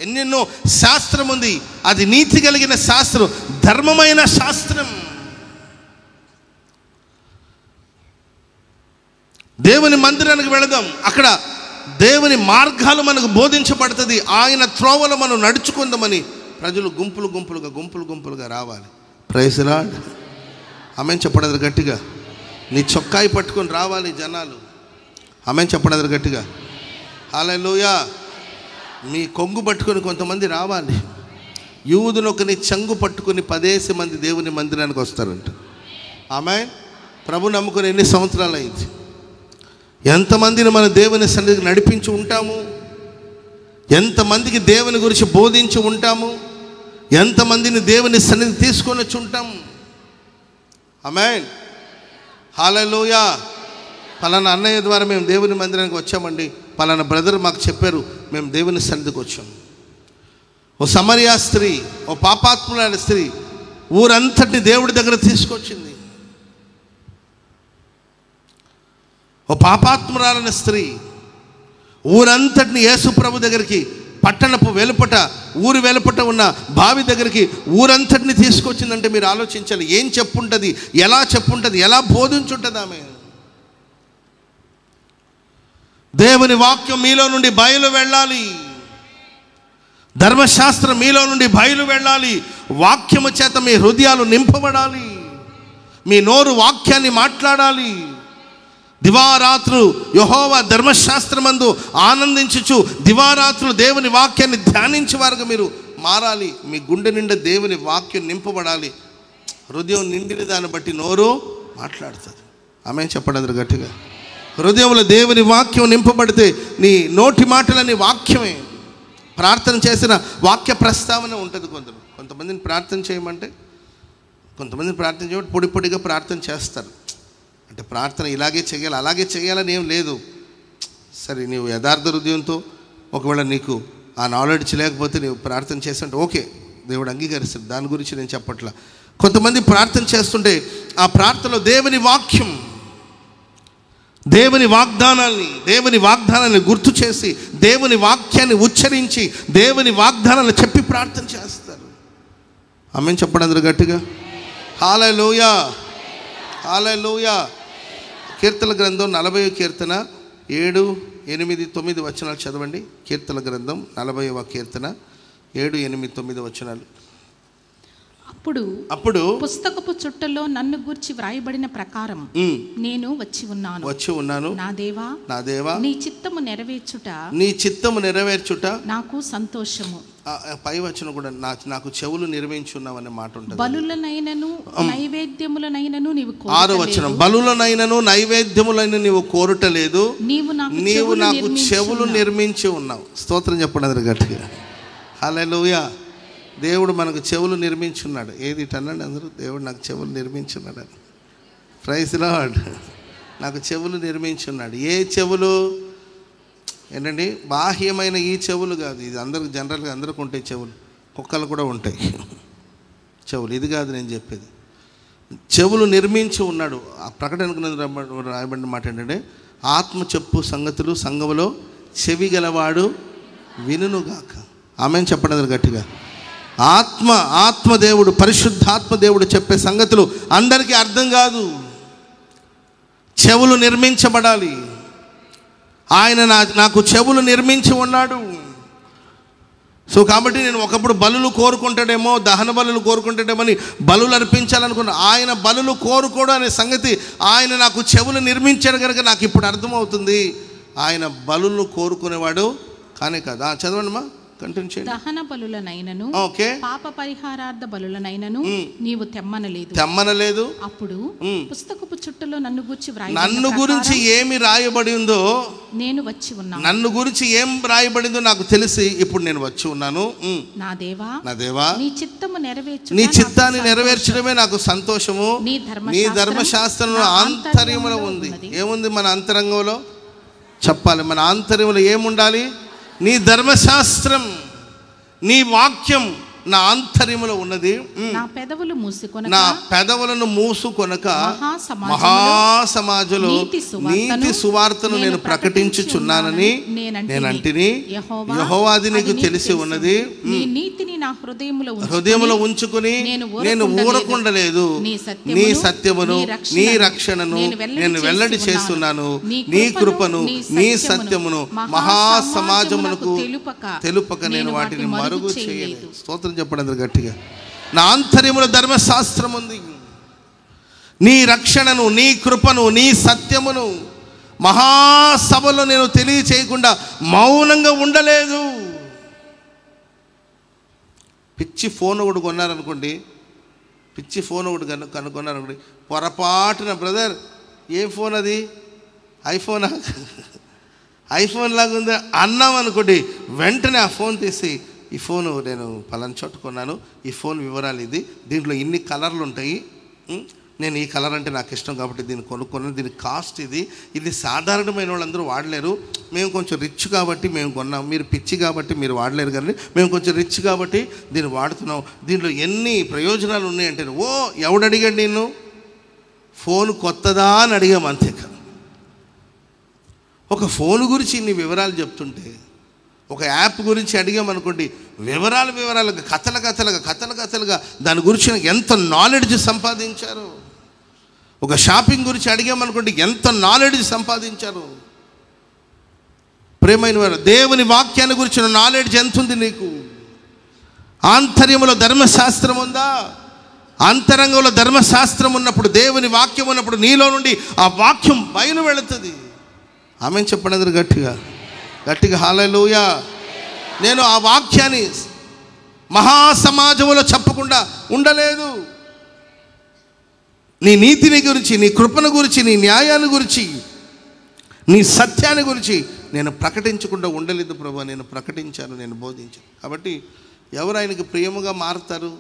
ఎన్నెన్నో శాస్త్రం ఉంది. అది నీతి కలిగిన శాస్త్రం, ధర్మమైన శాస్త్రం. దేవుని మందిరానికి వెళదాం. అక్కడ దేవుని మార్గాలు మనకు బోధించబడుతుంది. ఆయన త్రోవలో మనం నడుచుకుందామని ప్రజలు గుంపులుగా రావాలి. Praise lord. ఆమేన్ చెప్పడదు గట్టిగా. నీ చొక్కాయి పట్టుకొని రావాలి జనాలు. ఆమేన్ చెప్పడదు గట్టిగా. హల్లెలూయా. మీ కొంగు పట్టుకొని కొంతమంది రావాలి. యూదునొకని చెంగు పట్టుకొని 10 మంది దేవుని మందిరానికి వస్తారంట. ఆమేన్. ప్రభు నమ్ముకొని ఎన్ని సంవత్సరాలు అయింది? ఎంతమందిని మన దేవుని సన్నిధికి నడిపించి ఉంటాము? ఎంతమందికి దేవుని గురించి బోధించి ఉంటాము? ఎంతమందిని దేవుని సన్నిధి తీసుకొని వచ్చి ఉంటాము? ఆమేన్. హల్లెలూయా. పలానా అన్నయ్య ద్వారా మేము దేవుని మందిరానికి వచ్చామండి, పలానా బ్రదర్ మాకు చెప్పారు, మేము దేవుని సన్నిధికి వచ్చాము. ఓ సమరియా స్త్రీ, ఓ పాపాత్ములైన స్త్రీ ఊరంతటిని దేవుడి దగ్గర తీసుకొచ్చింది. ఓ పాపాత్మురాలైన స్త్రీ ఊరంతటిని యేసు ప్రభు దగ్గరికి, పట్టణపు వెలుపట, ఊరి వెలుపట ఉన్న బావి దగ్గరికి ఊరంతటిని తీసుకొచ్చిందంటే మీరు ఆలోచించాలి. ఏం చెప్పుంటుంది, ఎలా చెప్పుంటుంది, ఎలా బోధించుంటుంది ఆమె. దేవుని వాక్యం మీలో నుండి బయలు వెళ్ళాలి. ధర్మశాస్త్రం మీలో నుండి బయలు వెళ్ళాలి. వాక్యము చేత మీ హృదయాలు నింపబడాలి. మీ నోరు వాక్యాన్ని మాట్లాడాలి. దివారాత్రులు యెహోవా ధర్మశాస్త్రమందు ఆనందించుచు దివారాత్రులు దేవుని వాక్యాన్ని ధ్యానించే వారుగా మీరు మారాలి. మీ గుండె నిండా దేవుని వాక్యం నింపబడాలి. హృదయం నిండిన దాన్ని బట్టి నోరు మాట్లాడుతుంది. ఆమేన్ చెప్పండి గట్టిగా. హృదయంలో దేవుని వాక్యం నింపబడితే నీ నోటి మాటలని వాక్యమే. ప్రార్థన చేసిన వాక్య ప్రస్తావన ఉంటుంది. కొంతమందిని ప్రార్థన చేయమంటే పొడిగా ప్రార్థన చేస్తారు. అంటే ప్రార్థన ఇలాగే చేయాలి, అలాగే చేయాలని ఏం లేదు. సరే, నీవు యథార్థ హృదయంతో ఒకవేళ నీకు ఆ నాలెడ్జ్ లేకపోతే నీవు ప్రార్థన చేస్తుంటే ఓకే, దేవుడు అంగీకరిస్తాడు. దాని గురించి నేను చెప్పట్లా. కొంతమంది ప్రార్థన చేస్తుంటే ఆ ప్రార్థనలో దేవుని వాక్యం, దేవుని వాగ్దానాన్ని గుర్తు చేసి, దేవుని వాక్యాన్ని ఉచ్చరించి, దేవుని వాగ్దానాన్ని చెప్పి ప్రార్థన చేస్తారు. ఆమేన్ చెప్పండి అందరూ గట్టిగా. హల్లెలూయా. హల్లెలూయా. కీర్తన గ్రంథం 40వ కీర్తన 7, 8, 9 వచనాలు చదవండి. కీర్తన గ్రంథం 40వ కీర్తన 7, 8, 9 వచనాలు. అప్పుడు పుస్తకపు చుట్టలో నన్ను గూర్చి వ్రాయబడిన ప్రకారం నేను వచ్చి ఉన్నాను. నా దేవా నీ చిత్తము నెరవేర్చుట నాకు సంతోషము. పై వచనం కూడా నాకు చెవులు నిర్మించున్నావనే మాట ఉంటుంది. బలులనైనను నైవేద్యములనైనను నీవు 6వ వచనం, బలులనైనను నైవేద్యములైన నీవు కోరుటలేదు, నీవు నాకు చెవులు నిర్మించి ఉన్నావు. స్తోత్రం చెప్పండి అందరూ గట్టిగా. హల్లెలూయా. దేవుడు మనకు చెవులు నిర్మించున్నాడు. ఏది ఇటనండి అందరూ, దేవుడు నాకు చెవులు నిర్మించున్నాడు అని. Praise lord. నాకు చెవులు నిర్మించున్నాడు. ఏ చెవులు ఏంటండి? బాహ్యమైన ఈ చెవులు కాదు. ఇది అందరికి జనరల్గా అందరికి ఉంటాయి చెవులు, కుక్కలు కూడా ఉంటాయి చెవులు. ఇది కాదు నేను చెప్పేది. చెవులు నిర్మించి ఉన్నాడు. ఆ ప్రకటనకు రాయబడిన మాట ఏంటంటే, ఆత్మ చెప్పు సంగతులు సంఘములో చెవి గలవాడు వినుగాక. ఆమెన్ చెప్పండి అందరు గట్టిగా. ఆత్మదేవుడు, పరిశుద్ధాత్మ దేవుడు చెప్పే సంగతులు అందరికీ అర్థం కాదు. చెవులు నిర్మించబడాలి. ఆయన నాకు చెవులు నిర్మించి ఉన్నాడు. సో కాబట్టి నేను ఒకప్పుడు బలులు కోరుకుంటాడేమో, దహన బలులు కోరుకుంటాడేమో అని బలులు అర్పించాలనుకున్నా. ఆయన బలులు కోరుకోవడం అనే సంగతి ఆయన నాకు చెవులు నిర్మించాడు కనుక నాకు ఇప్పుడు అర్థమవుతుంది. ఆయన బలులు కోరుకునేవాడు కానే కాదు. చదవండి మా, కంటిన్యూ చేయండి. దహన బలులనైనను పాప పరిహారార్థ బలులనైనను నీవు తెమ్మనలేదు. అప్పుడు పుస్తకపు చుట్టలో నన్ను గురించి ఏమి రాయబడి ఉందో నేను వచ్చి ఉన్నాను. నన్ను గురించి ఏం రాయబడిందో నాకు తెలిసి ఇప్పుడు నేను వచ్చి ఉన్నాను. నా దేవా నీ చిత్తాన్ని నెరవేర్చడమే నాకు సంతోషము. నీ ధర్మశాస్త్రంలో ఆంతర్యములో ఉంది. ఏముంది మన అంతరంగంలో? చెప్పాలి. మన ఆంతర్యంలో ఏముండాలి? నీ ధర్మశాస్త్రం, నీ వాక్యం నా ఆంతర్యములో ఉన్నది. నా పెదవులను మూసుకొనక మహాసమాజంలో నీతి సువార్తను నేను ప్రకటించుచున్నానని నేనంటిని. యెహోవా అది నీకు తెలిసి ఉన్నది. నా హృదయములో ఉంచుకుని నేను ఊరకుండలేదు. నీ సత్యమును నీ రక్షణను నేను వెల్లడి చేస్తున్నాను. నీ కృపను నీ సత్యమును మహాసమాజమునకు తెలుపక నేను వాటిని మరుగు చేయలేదు. స్తోత్రం చెప్పండి అందరు గట్టిగా. నా ఆంతర్యములో ధర్మశాస్త్రం ఉంది. నీ రక్షణను, నీ కృపను, నీ సత్యమును మహాసభలో నేను తెలియచేయకుండా మౌనంగా ఉండలేదు. పిచ్చి ఫోన్ ఒకటి కొన్నారనుకోండి, పిచ్చి ఫోన్ ఒకటి కనుక్కున్నారనుకోండి, పొరపాటున బ్రదర్ ఏ ఫోన్ అది, ఐఫోనా, ఐఫోన్ లాగా ఉంది అన్నాం అనుకోండి, వెంటనే ఆ ఫోన్ తీసి ఈ ఫోను నేను పలానా చోట కొన్నాను, ఈ ఫోన్ వివరాలు ఇది, దీంట్లో ఇన్ని కలర్లు ఉంటాయి, నేను ఈ కలర్ అంటే నాకు ఇష్టం కాబట్టి దీన్ని కొనుక్కున్నాను, దీని కాస్ట్ ఇది సాధారణమైన వాళ్ళందరూ వాడలేరు, మేము కొంచెం రిచ్ కాబట్టి మేము కొన్నాం, మీరు పిచ్చి కాబట్టి మీరు వాడలేరు కానీ మేము కొంచెం రిచ్ కాబట్టి దీన్ని వాడుతున్నాం, దీంట్లో ఎన్ని ప్రయోజనాలు ఉన్నాయంటే, ఓ ఎవడడిగాడు నిన్ను, ఫోన్ కొత్తదా అని అడిగాం అంతే. ఒక ఫోన్ గురించి ఇన్ని వివరాలు చెప్తుంటే, ఒక యాప్ గురించి అడిగామనుకోండి, వివరాలుగా కథలుగా దాని గురించి ఎంత నాలెడ్జ్ సంపాదించారు. ఒక షాపింగ్ గురించి అడిగామనుకోండి, ఎంత నాలెడ్జ్ సంపాదించారు. ప్రేమైన వారు, దేవుని వాక్యాన్ని గురించిన నాలెడ్జ్ ఎంత ఉంది నీకు? ఆంతర్యంలో ధర్మశాస్త్రం ఉందా? అంతరంగంలో ధర్మశాస్త్రం ఉన్నప్పుడు, దేవుని వాక్యం ఉన్నప్పుడు నీలో నుండి ఆ వాక్యం బయలు వెళుతుంది. ఆమె చెప్పండి అందరూ గట్టిగా హల్లెలూయా. నేను ఆ వాక్యాన్ని మహాసమాజంలో చెప్పకుండా ఉండలేదు. నీ నీతిని గురించి, నీ కృపను గురించి, నీ న్యాయాన్ని గురించి, నీ సత్యాన్ని గురించి నేను ప్రకటించకుండా ఉండలేదు ప్రభు. నేను ప్రకటించాను, నేను బోధించాను. కాబట్టి ఎవరు ఆయనకి ప్రియముగా మారుతారు?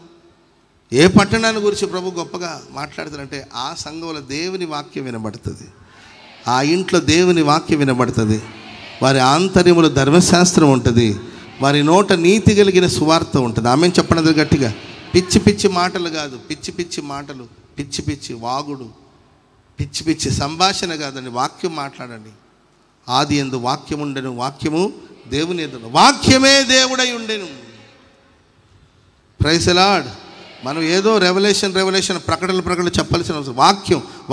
ఏ పట్టణాన్ని గురించి ప్రభు గొప్పగా మాట్లాడతారంటే ఆ సంఘంలో దేవుని వాక్యం వినబడుతుంది, ఆ ఇంట్లో దేవుని వాక్యం వినబడుతుంది, వారి ఆంతర్యములో ధర్మశాస్త్రం ఉంటుంది, వారి నోట నీతి కలిగిన సువార్త ఉంటుంది. ఆమె చెప్పనది గట్టిగా. పిచ్చి మాటలు కాదు, పిచ్చి మాటలు, పిచ్చి వాగుడు, పిచ్చి సంభాషణ కాదండి, వాక్యం మాట్లాడండి. ఆది యందు వాక్యం ఉండెను, వాక్యము దేవుని యందు, వాక్యమే దేవుడై ఉండెను. Praise the lord. మనం ఏదో రెవల్యూషన్ ప్రకటనలు చెప్పాల్సిన అవసరం.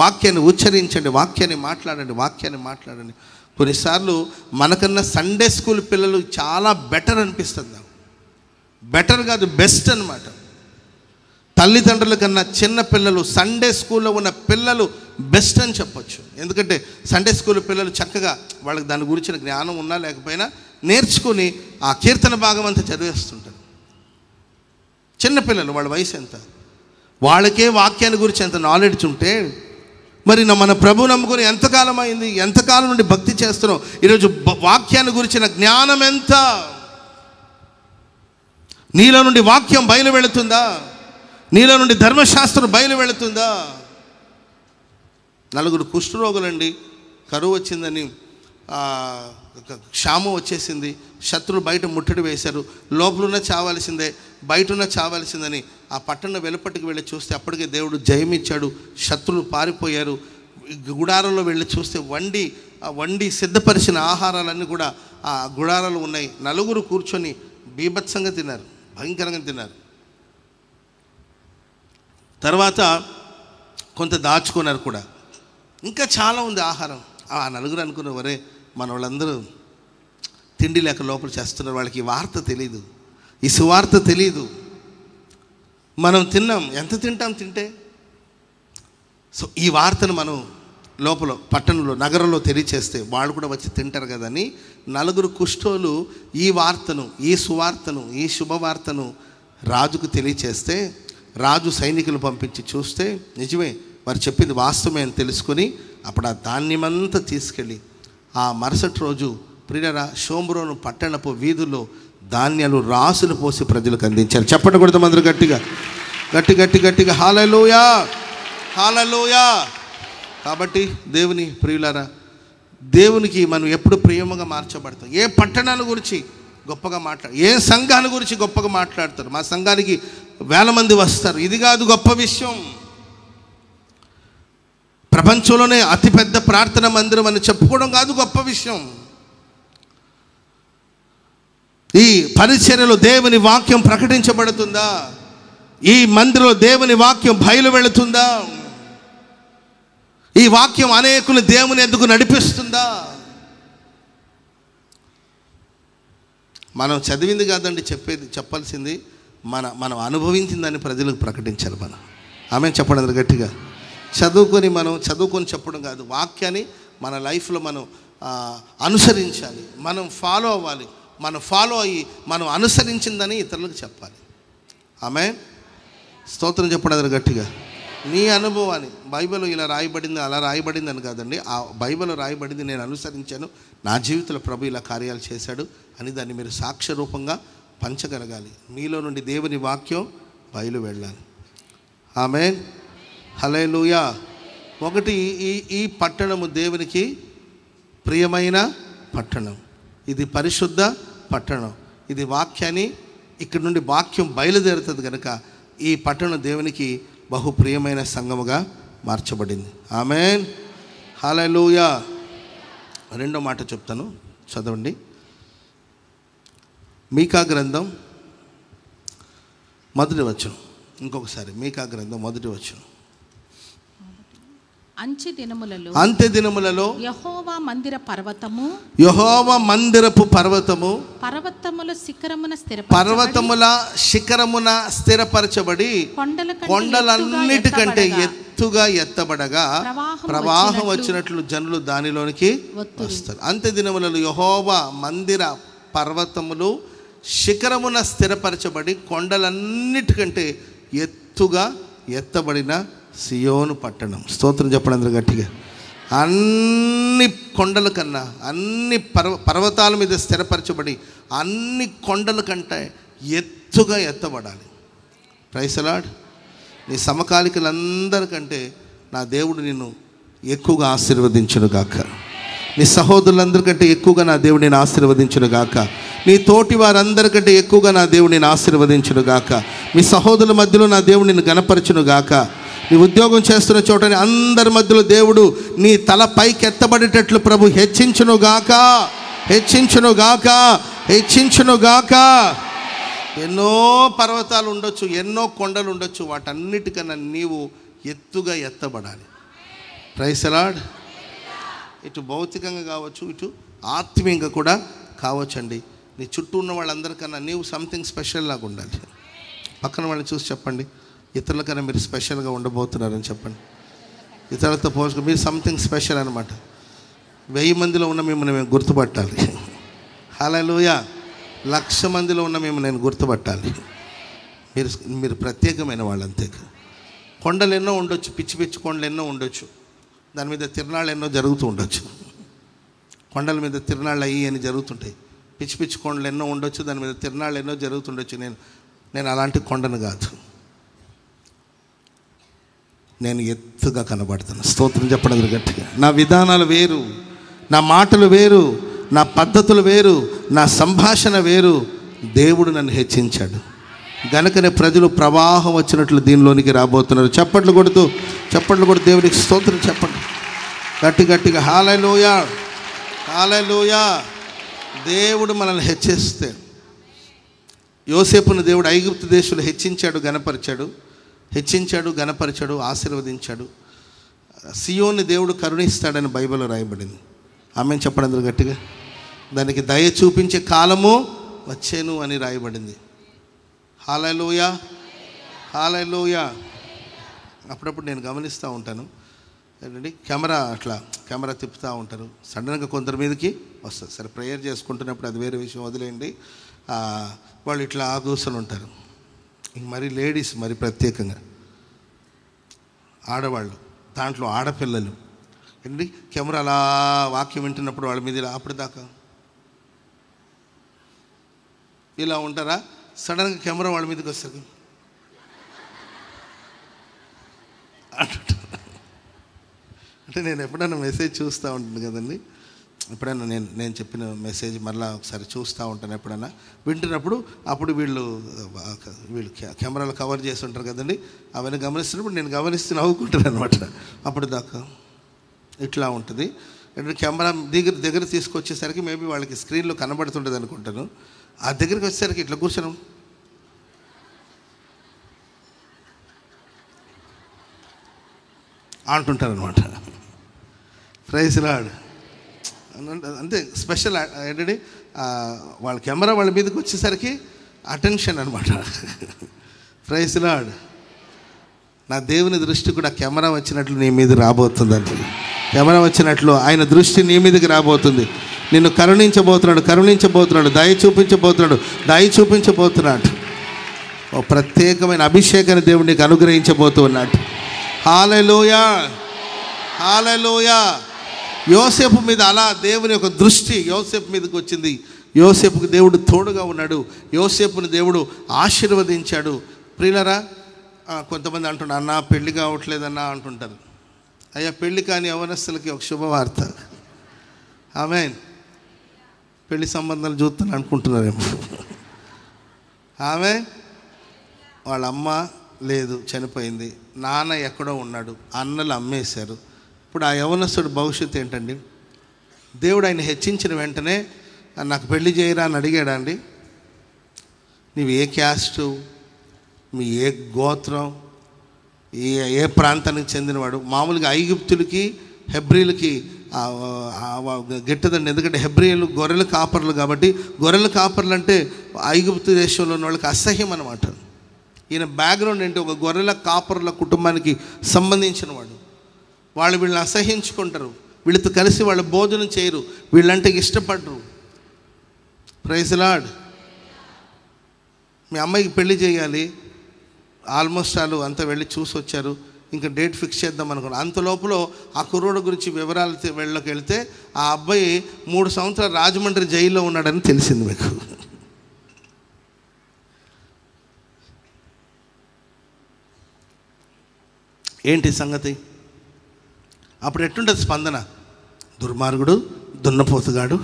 వాక్యాన్ని ఉచ్చరించండి, వాక్యాన్ని మాట్లాడండి. కొన్నిసార్లు మనకన్నా సండే స్కూల్ పిల్లలు చాలా బెటర్ అనిపిస్తుంది నాకు. బెటర్ కాదు, బెస్ట్ అనమాట. తల్లిదండ్రుల కన్నా చిన్న పిల్లలు, సండే స్కూల్లో ఉన్న పిల్లలు బెస్ట్ అని చెప్పొచ్చు. ఎందుకంటే సండే స్కూల్ పిల్లలు చక్కగా వాళ్ళకి దాని గురించిన జ్ఞానం ఉన్నా లేకపోయినా నేర్చుకుని ఆ కీర్తన భాగం అంతా చదివేస్తుంటారు. చిన్నపిల్లలు, వాళ్ళ వయసు ఎంత, వాళ్ళకే వాక్యాన్ని గురించి ఎంత నాలెడ్జ్ ఉంటే మరి మన ప్రభు నమ్ముకొని ఎంతకాలం అయింది, ఎంతకాలం నుండి భక్తి చేస్తున్నాం, ఈరోజు వాక్యాన్ని గురించిన జ్ఞానం ఎంత? నీలో నుండి వాక్యం బయలు వెళుతుందా? నీలో నుండి ధర్మశాస్త్రం బయలు వెళుతుందా? 4 కుష్ఠరోగులండి, కరువు వచ్చిందని, క్షామం వచ్చేసింది, శత్రులు బయట ముట్టడి వేశారు, లోపలున్న చావాల్సిందే, బయటన్న చావాల్సిందని ఆ పట్టణ వెలుపటికి వెళ్ళి చూస్తే అప్పటికే దేవుడు జయమిచ్చాడు, శత్రులు పారిపోయారు. గుడారంలో వెళ్ళి చూస్తే వండి సిద్ధపరిచిన ఆహారాలన్నీ కూడా ఆ గుడారాలు ఉన్నాయి. 4 కూర్చొని బీభత్సంగా తిన్నారు, భయంకరంగా తిన్నారు. తర్వాత కొంత దాచుకున్నారు కూడా. ఇంకా చాలా ఉంది ఆహారం. ఆ 4 అనుకున్నారు, వరే మన వాళ్ళందరూ తిండి లేక లోపల చేస్తున్నారు, వాళ్ళకి ఈ వార్త తెలీదు, ఈ సువార్త తెలీదు. మనం తిన్నాం, ఎంత తింటాం తింటే. సో ఈ వార్తను మనం లోపల పట్టణంలో నగరంలో తెలియచేస్తే వాళ్ళు కూడా వచ్చి తింటారు కదని 4 కుష్ఠోలు ఈ వార్తను, ఈ సువార్తను, ఈ శుభవార్తను రాజుకు తెలియచేస్తే రాజు సైనికులు పంపించి చూస్తే నిజమే, వారు చెప్పింది వాస్తవమే అని తెలుసుకొని అప్పుడు ఆ ధాన్యమంతా తీసుకెళ్ళి ఆ మరుసటి రోజు ప్రియరా షోమ్రోను పట్టణపు వీధుల్లో ధాన్యాలు రాసులు పోసి ప్రజలకు అందించారు. చెప్పండి కూడా అందరూ గట్టిగా గట్టిగా హల్లెలూయా, హల్లెలూయా. కాబట్టి దేవుని ప్రియులారా, దేవునికి మనం ఎప్పుడు ప్రియముగా మార్చబడతాం. ఏ పట్టణాల గురించి గొప్పగా ఏ సంఘాల గురించి గొప్పగా మాట్లాడతారు. మా సంఘానికి 1000 మంది వస్తారు, ఇది కాదు గొప్ప విషయం. ప్రపంచంలోనే అతిపెద్ద ప్రార్థన మందిరం అని చెప్పుకోవడం కాదు గొప్ప విషయం. ఈ పరిచర్యలో దేవుని వాక్యం ప్రకటించబడుతుందా? ఈ మందిరంలో దేవుని వాక్యం బయలు వెళుతుందా? ఈ వాక్యం అనేకులు దేవుని ఎద్దుకు నడిపిస్తుందా? మనం చదివింది కాదండి చెప్పాల్సింది, మనం అనుభవించిందని ప్రజలకు ప్రకటించాలి. మనం ఆమె చెప్పడం గట్టిగా చదువుకొని చెప్పడం కాదు, వాక్యాన్ని మన లైఫ్లో మనం అనుసరించాలి, మనం ఫాలో అవ్వాలి. మనం ఫాలో అయ్యి మనం అనుసరించిందని ఇతరులకు చెప్పాలి. ఆమె స్తోత్రం చెప్పడం గట్టిగా. నీ అనుభవాన్ని బైబిల్లో ఇలా రాయబడింది, అలా రాయబడింది అని కాదండి, ఆ బైబిల్లో రాయబడింది నేను అనుసరించాను, నా జీవితంలో ప్రభు ఇలా కార్యాలు చేశాడు అని దాన్ని మీరు సాక్ష్య రూపంగా పంచగలగాలి. మీలో నుండి దేవుని వాక్యం బయలు వెళ్ళాలి. ఆమేన్, హల్లెలూయా. ఒకటి, ఈ పట్టణము దేవునికి ప్రియమైన పట్టణం, ఇది పరిశుద్ధ పట్టణం, ఇది వాక్యాన్ని ఇక్కడ నుండి వాక్యం బయలుదేరుతుంది కనుక ఈ పట్టణం దేవునికి బహు ప్రియమైన సంఘముగా మార్చబడింది. ఆమేన్, హల్లెలూయా. రెండో మాట చెప్తాను, చదవండి. మీకా గ్రంథం 1వ వచనం. ఇంకొకసారి మీకా గ్రంథం 1వ వచనం. అంత్య దినములలో యెహోవా మందిరపు పర్వతము పర్వతముల శిఖరమున స్థిరపరచబడి కొండలన్నిటికంటే ఎత్తుగా ఎత్తబడగా ప్రవాహం వచ్చినట్లు జనులు దానిలోనికి వస్తారు. అంత్య దినములలో యెహోవా మందిర పర్వతములు శిఖరమున స్థిరపరచబడి కొండలన్నిటికంటే ఎత్తుగా ఎత్తబడిన సియోను పట్టణం. స్తోత్రం చెప్పండి అందరూ గట్టిగా. అన్ని కొండల కన్నా, అన్ని పర్వతాల మీద స్థిరపరచబడి అన్ని కొండల కంటే ఎత్తుగా ఎత్తబడాలి. Praise the lord. నీ సమకాలికులందరికంటే నా దేవుడు నిన్ను ఎక్కువగా ఆశీర్వదించును గాక. నీ సహోదరులందరికంటే ఎక్కువగా నా దేవుడు నేను ఆశీర్వదించును గాక. నీ తోటి వారందరికంటే ఎక్కువగా నా దేవుడు నేను ఆశీర్వదించును గాక. మీ సహోదరుల మధ్యలో నా దేవుడు నిన్ను గణపరచును గాక. నీ ఉద్యోగం చేస్తున్న చోటని అందరి మధ్యలో దేవుడు నీ తల పైకి ఎత్తబడేటట్లు ప్రభు హెచ్చించునుగాక, హెచ్చించునుగాక, హెచ్చించునుగాక. ఎన్నో పర్వతాలు ఉండొచ్చు, ఎన్నో కొండలు ఉండొచ్చు, వాటన్నిటికన్నా నీవు ఎత్తుగా ఎత్తబడాలి. Praise the lord. ఇటు భౌతికంగా కావచ్చు, ఇటు ఆత్మీయంగా కూడా కావచ్చండి. నీ చుట్టూ ఉన్న వాళ్ళందరికన్నా నీవు సంథింగ్ స్పెషల్ లాగా ఉండాలి. పక్కన వాళ్ళని చూసి చెప్పండి, ఇతరులకన్నా మీరు స్పెషల్గా ఉండబోతున్నారని చెప్పండి. ఇతరులతో పోల్చుకో మీరు సంథింగ్ స్పెషల్ అనమాట. 1000 మందిలో ఉన్న మిమ్మల్ని మేము గుర్తుపట్టాలి. హల్లెలూయా. 1,00,000 మందిలో ఉన్న మేము నేను గుర్తుపట్టాలి. మీరు ప్రత్యేకమైన వాళ్ళు అంతే. కొండలు ఎన్నో ఉండొచ్చు, పిచ్చి పిచ్చి కొండలు ఎన్నో ఉండొచ్చు, దాని మీద తిరునాళ్ళు ఎన్నో జరుగుతూ ఉండొచ్చు. కొండల మీద తిరునాళ్ళు అయ్యి అని జరుగుతుంటాయి. పిచ్చి పిచ్చి కొండలు ఎన్నో ఉండొచ్చు, దాని మీద తిరునాళ్ళు ఎన్నో జరుగుతుండొచ్చు. నేను అలాంటి కొండను కాదు, నేను ఎత్తుగా కనబడుతాను. స్తోత్రం చెప్పడం గట్టిగా. నా విధానాలు వేరు, నా మాటలు వేరు, నా పద్ధతులు వేరు, నా సంభాషణ వేరు. దేవుడు నన్ను హెచ్చించాడు గనుకనే ప్రజలు ప్రవాహం వచ్చినట్లు దీనిలోనికి రాబోతున్నారు. చప్పట్లు కొడుతూ దేవునికి స్తోత్రం చెప్పండి గట్టిగా. హల్లెలూయా, హల్లెలూయా. దేవుడు మనల్ని హెచ్చిస్తే, యోసేపును దేవుడు ఐగుప్తు దేశంలో హెచ్చించాడు, గణపరిచాడు, ఆశీర్వదించాడు. సియోన్ని దేవుడు కరుణిస్తాడని బైబిల్లో రాయబడింది. ఆమెను చెప్పండి అందరూ గట్టిగా. దానికి దయ చూపించే కాలము వచ్చేను అని రాయబడింది. హల్లెలూయా, హల్లెలూయా. అప్పుడప్పుడు నేను గమనిస్తూ ఉంటాను ఏంటండి, కెమెరా తిప్పుతూ ఉంటారు, సడన్గా కొందరి మీదకి వస్తుంది. సరే ప్రేయర్ చేసుకుంటున్నప్పుడు అది వేరే విషయం, వదిలేయండి. వాళ్ళు ఇట్లా కూర్చొని ఉంటారు. ఇంక మరి లేడీస్ మరి ప్రత్యేకంగా ఆడవాళ్ళు, దాంట్లో ఆడపిల్లలు ఏంటి, కెమెరా అలా వాక్యం వింటున్నప్పుడు వాళ్ళ మీద ఇలా అప్పటిదాకా ఇలా ఉంటారా, సడన్గా కెమెరా వాళ్ళ మీదకి వస్తుంది అంటే నేను ఎప్పుడైనా మెసేజ్ చూస్తూ ఉంటాను కదండి, ఎప్పుడైనా నేను చెప్పిన మెసేజ్ మళ్ళీ ఒకసారి చూస్తూ ఉంటాను. ఎప్పుడైనా వింటున్నప్పుడు అప్పుడు వీళ్ళు కెమెరాలు కవర్ చేసి ఉంటారు కదండి, అవన్నీ గమనిస్తున్నప్పుడు నేను గమనిస్తూ నవ్వుకుంటాను అనమాట. అప్పుడు దాకా ఇట్లా ఉంటుంది. అంటే కెమెరా దగ్గర తీసుకొచ్చేసరికి మేబీ వాళ్ళకి స్క్రీన్లో కనబడుతుంటుంది అనుకుంటాను. ఆ దగ్గరికి వచ్చేసరికి ఇట్లా కూర్చోను అంటుంటారు అనమాట. Praise lord. అంతే స్పెషల్ ఏంటంటే వాళ్ళ కెమెరా వాళ్ళ మీదకి వచ్చేసరికి అటెన్షన్ అనమాట. Praise lord. నా దేవుని దృష్టి కూడా కెమెరా వచ్చినట్లు నీ మీద రాబోతుందండి. కెమెరా వచ్చినట్లు ఆయన దృష్టి నీ మీదకి రాబోతుంది. నిన్ను కరుణించబోతున్నాడు, దయ చూపించబోతున్నాడు. ఓ ప్రత్యేకమైన అభిషేకాన్ని దేవుడు నీకు అనుగ్రహించబోతున్నాడు. హల్లెలూయా, హల్లెలూయా. యోసేపు మీద అలా దేవుని యొక్క దృష్టి యోసేపు మీదకి వచ్చింది. యోసేపుకు దేవుడు తోడుగా ఉన్నాడు, యోసేపుని దేవుడు ఆశీర్వదించాడు. ప్రియులరా, కొంతమంది అంటున్నారు, అన్న పెళ్ళి కావట్లేదన్నా అంటుంటారు. అయ్యా, పెళ్ళి కాని యవనస్తులకి ఒక శుభవార్త. ఆమేన్. పెళ్లి సంబంధాలు చూస్తాను అనుకుంటున్నారేమో. ఆమె వాళ్ళ అమ్మ లేదు, చనిపోయింది. నాన్న ఎక్కడో ఉన్నాడు, అన్నలు అమ్మేశారు. ఇప్పుడు ఆ యవనస్తుడు భవిష్యత్తు ఏంటండి? దేవుడు ఆయన హెచ్చించిన వెంటనే నాకు పెళ్లి చేయరా అని అడిగాడా అండి? నీవు ఏ క్యాస్టు, మీ ఏ గోత్రం, ఏ ప్రాంతానికి చెందినవాడు? మామూలుగా ఐగుప్తులకి హెబ్రీలకి గిట్టదండి. ఎందుకంటే హెబ్రీలు గొర్రెల కాపర్లు కాబట్టి, గొర్రెల కాపర్లు అంటే ఐగుప్తు దేశంలో ఉన్న వాళ్ళకి అసహ్యం అనమాట. ఈయన బ్యాక్గ్రౌండ్ ఏంటి, ఒక గొర్రెల కాపర్ల కుటుంబానికి సంబంధించిన వాడు. వాళ్ళు వీళ్ళని అసహ్యించుకుంటారు, వీళ్ళతో కలిసి వాళ్ళు భోజనం చేయరు, వీళ్ళంటే ఇష్టపడరు. Praise lord. మీ అమ్మాయికి పెళ్లి చేయాలి, ఆల్మోస్ట్ వాళ్ళు అంతా వెళ్ళి చూసి వచ్చారు, ఇంకా డేట్ ఫిక్స్ చేద్దాం అనుకున్నాను. అంత లోపల ఆ కుర్రోడు గురించి వివరాలు వెళ్ళకి వెళ్తే ఆ అబ్బాయి 3 సంవత్సరాలు రాజమండ్రి జైల్లో ఉన్నాడని తెలిసింది మీకు. ఏంటి సంగతి? అప్పుడు ఎట్టుంటుంది స్పందన? దుర్మార్గుడు, దున్నపోతుగాడు,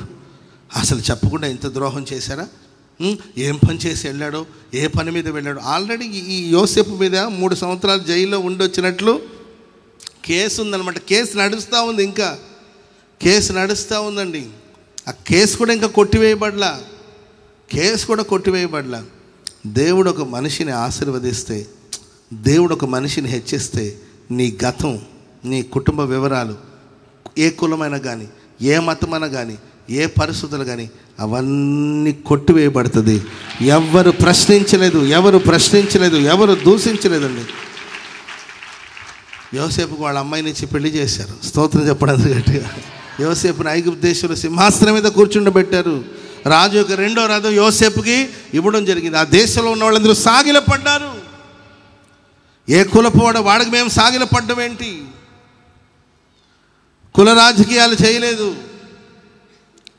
అసలు చెప్పకుండా ఇంత ద్రోహం చేశారా? ఏం పని చేసి వెళ్ళాడో, ఏ పని మీద వెళ్ళాడో. ఆల్రెడీ ఈ యోసేపు మీద 3 సంవత్సరాలు జైల్లో ఉండొచ్చినట్లు కేసు ఉందన్నమాట. కేసు నడుస్తూ ఉంది, ఇంకా కేసు నడుస్తూ ఉందండి. ఆ కేసు కూడా ఇంకా కొట్టివేయబడలా. దేవుడు ఒక మనిషిని ఆశీర్వదిస్తే, దేవుడు ఒక మనిషిని హెచ్చిస్తే, నీ గతం, నీ కుటుంబ వివరాలు, ఏ కులమైనా కానీ, ఏ మతమైనా కానీ, ఏ పరిస్థితులు కానీ అవన్నీ కొట్టివేయబడుతుంది. ఎవరు ప్రశ్నించలేదు, ఎవరు దూషించలేదండి. యోసేపుకు వాళ్ళ అమ్మాయినిచ్చి పెళ్లి చేశారు. స్తోత్రం చెప్పడానికి గట్టిగా. యోసేపుని ఐగుప్తు దేశంలో సింహాసనం మీద కూర్చుండబెట్టారు. రాజు యొక్క 2వ రథం యోసేపుకి ఇవ్వడం జరిగింది. ఆ దేశంలో ఉన్న వాళ్ళందరూ సాగిలపడ్డారు. ఏ కులపోడ వాడికి మేము సాగిలపడ్డం ఏంటి? కుల రాజకీయాలు చేయలేదు.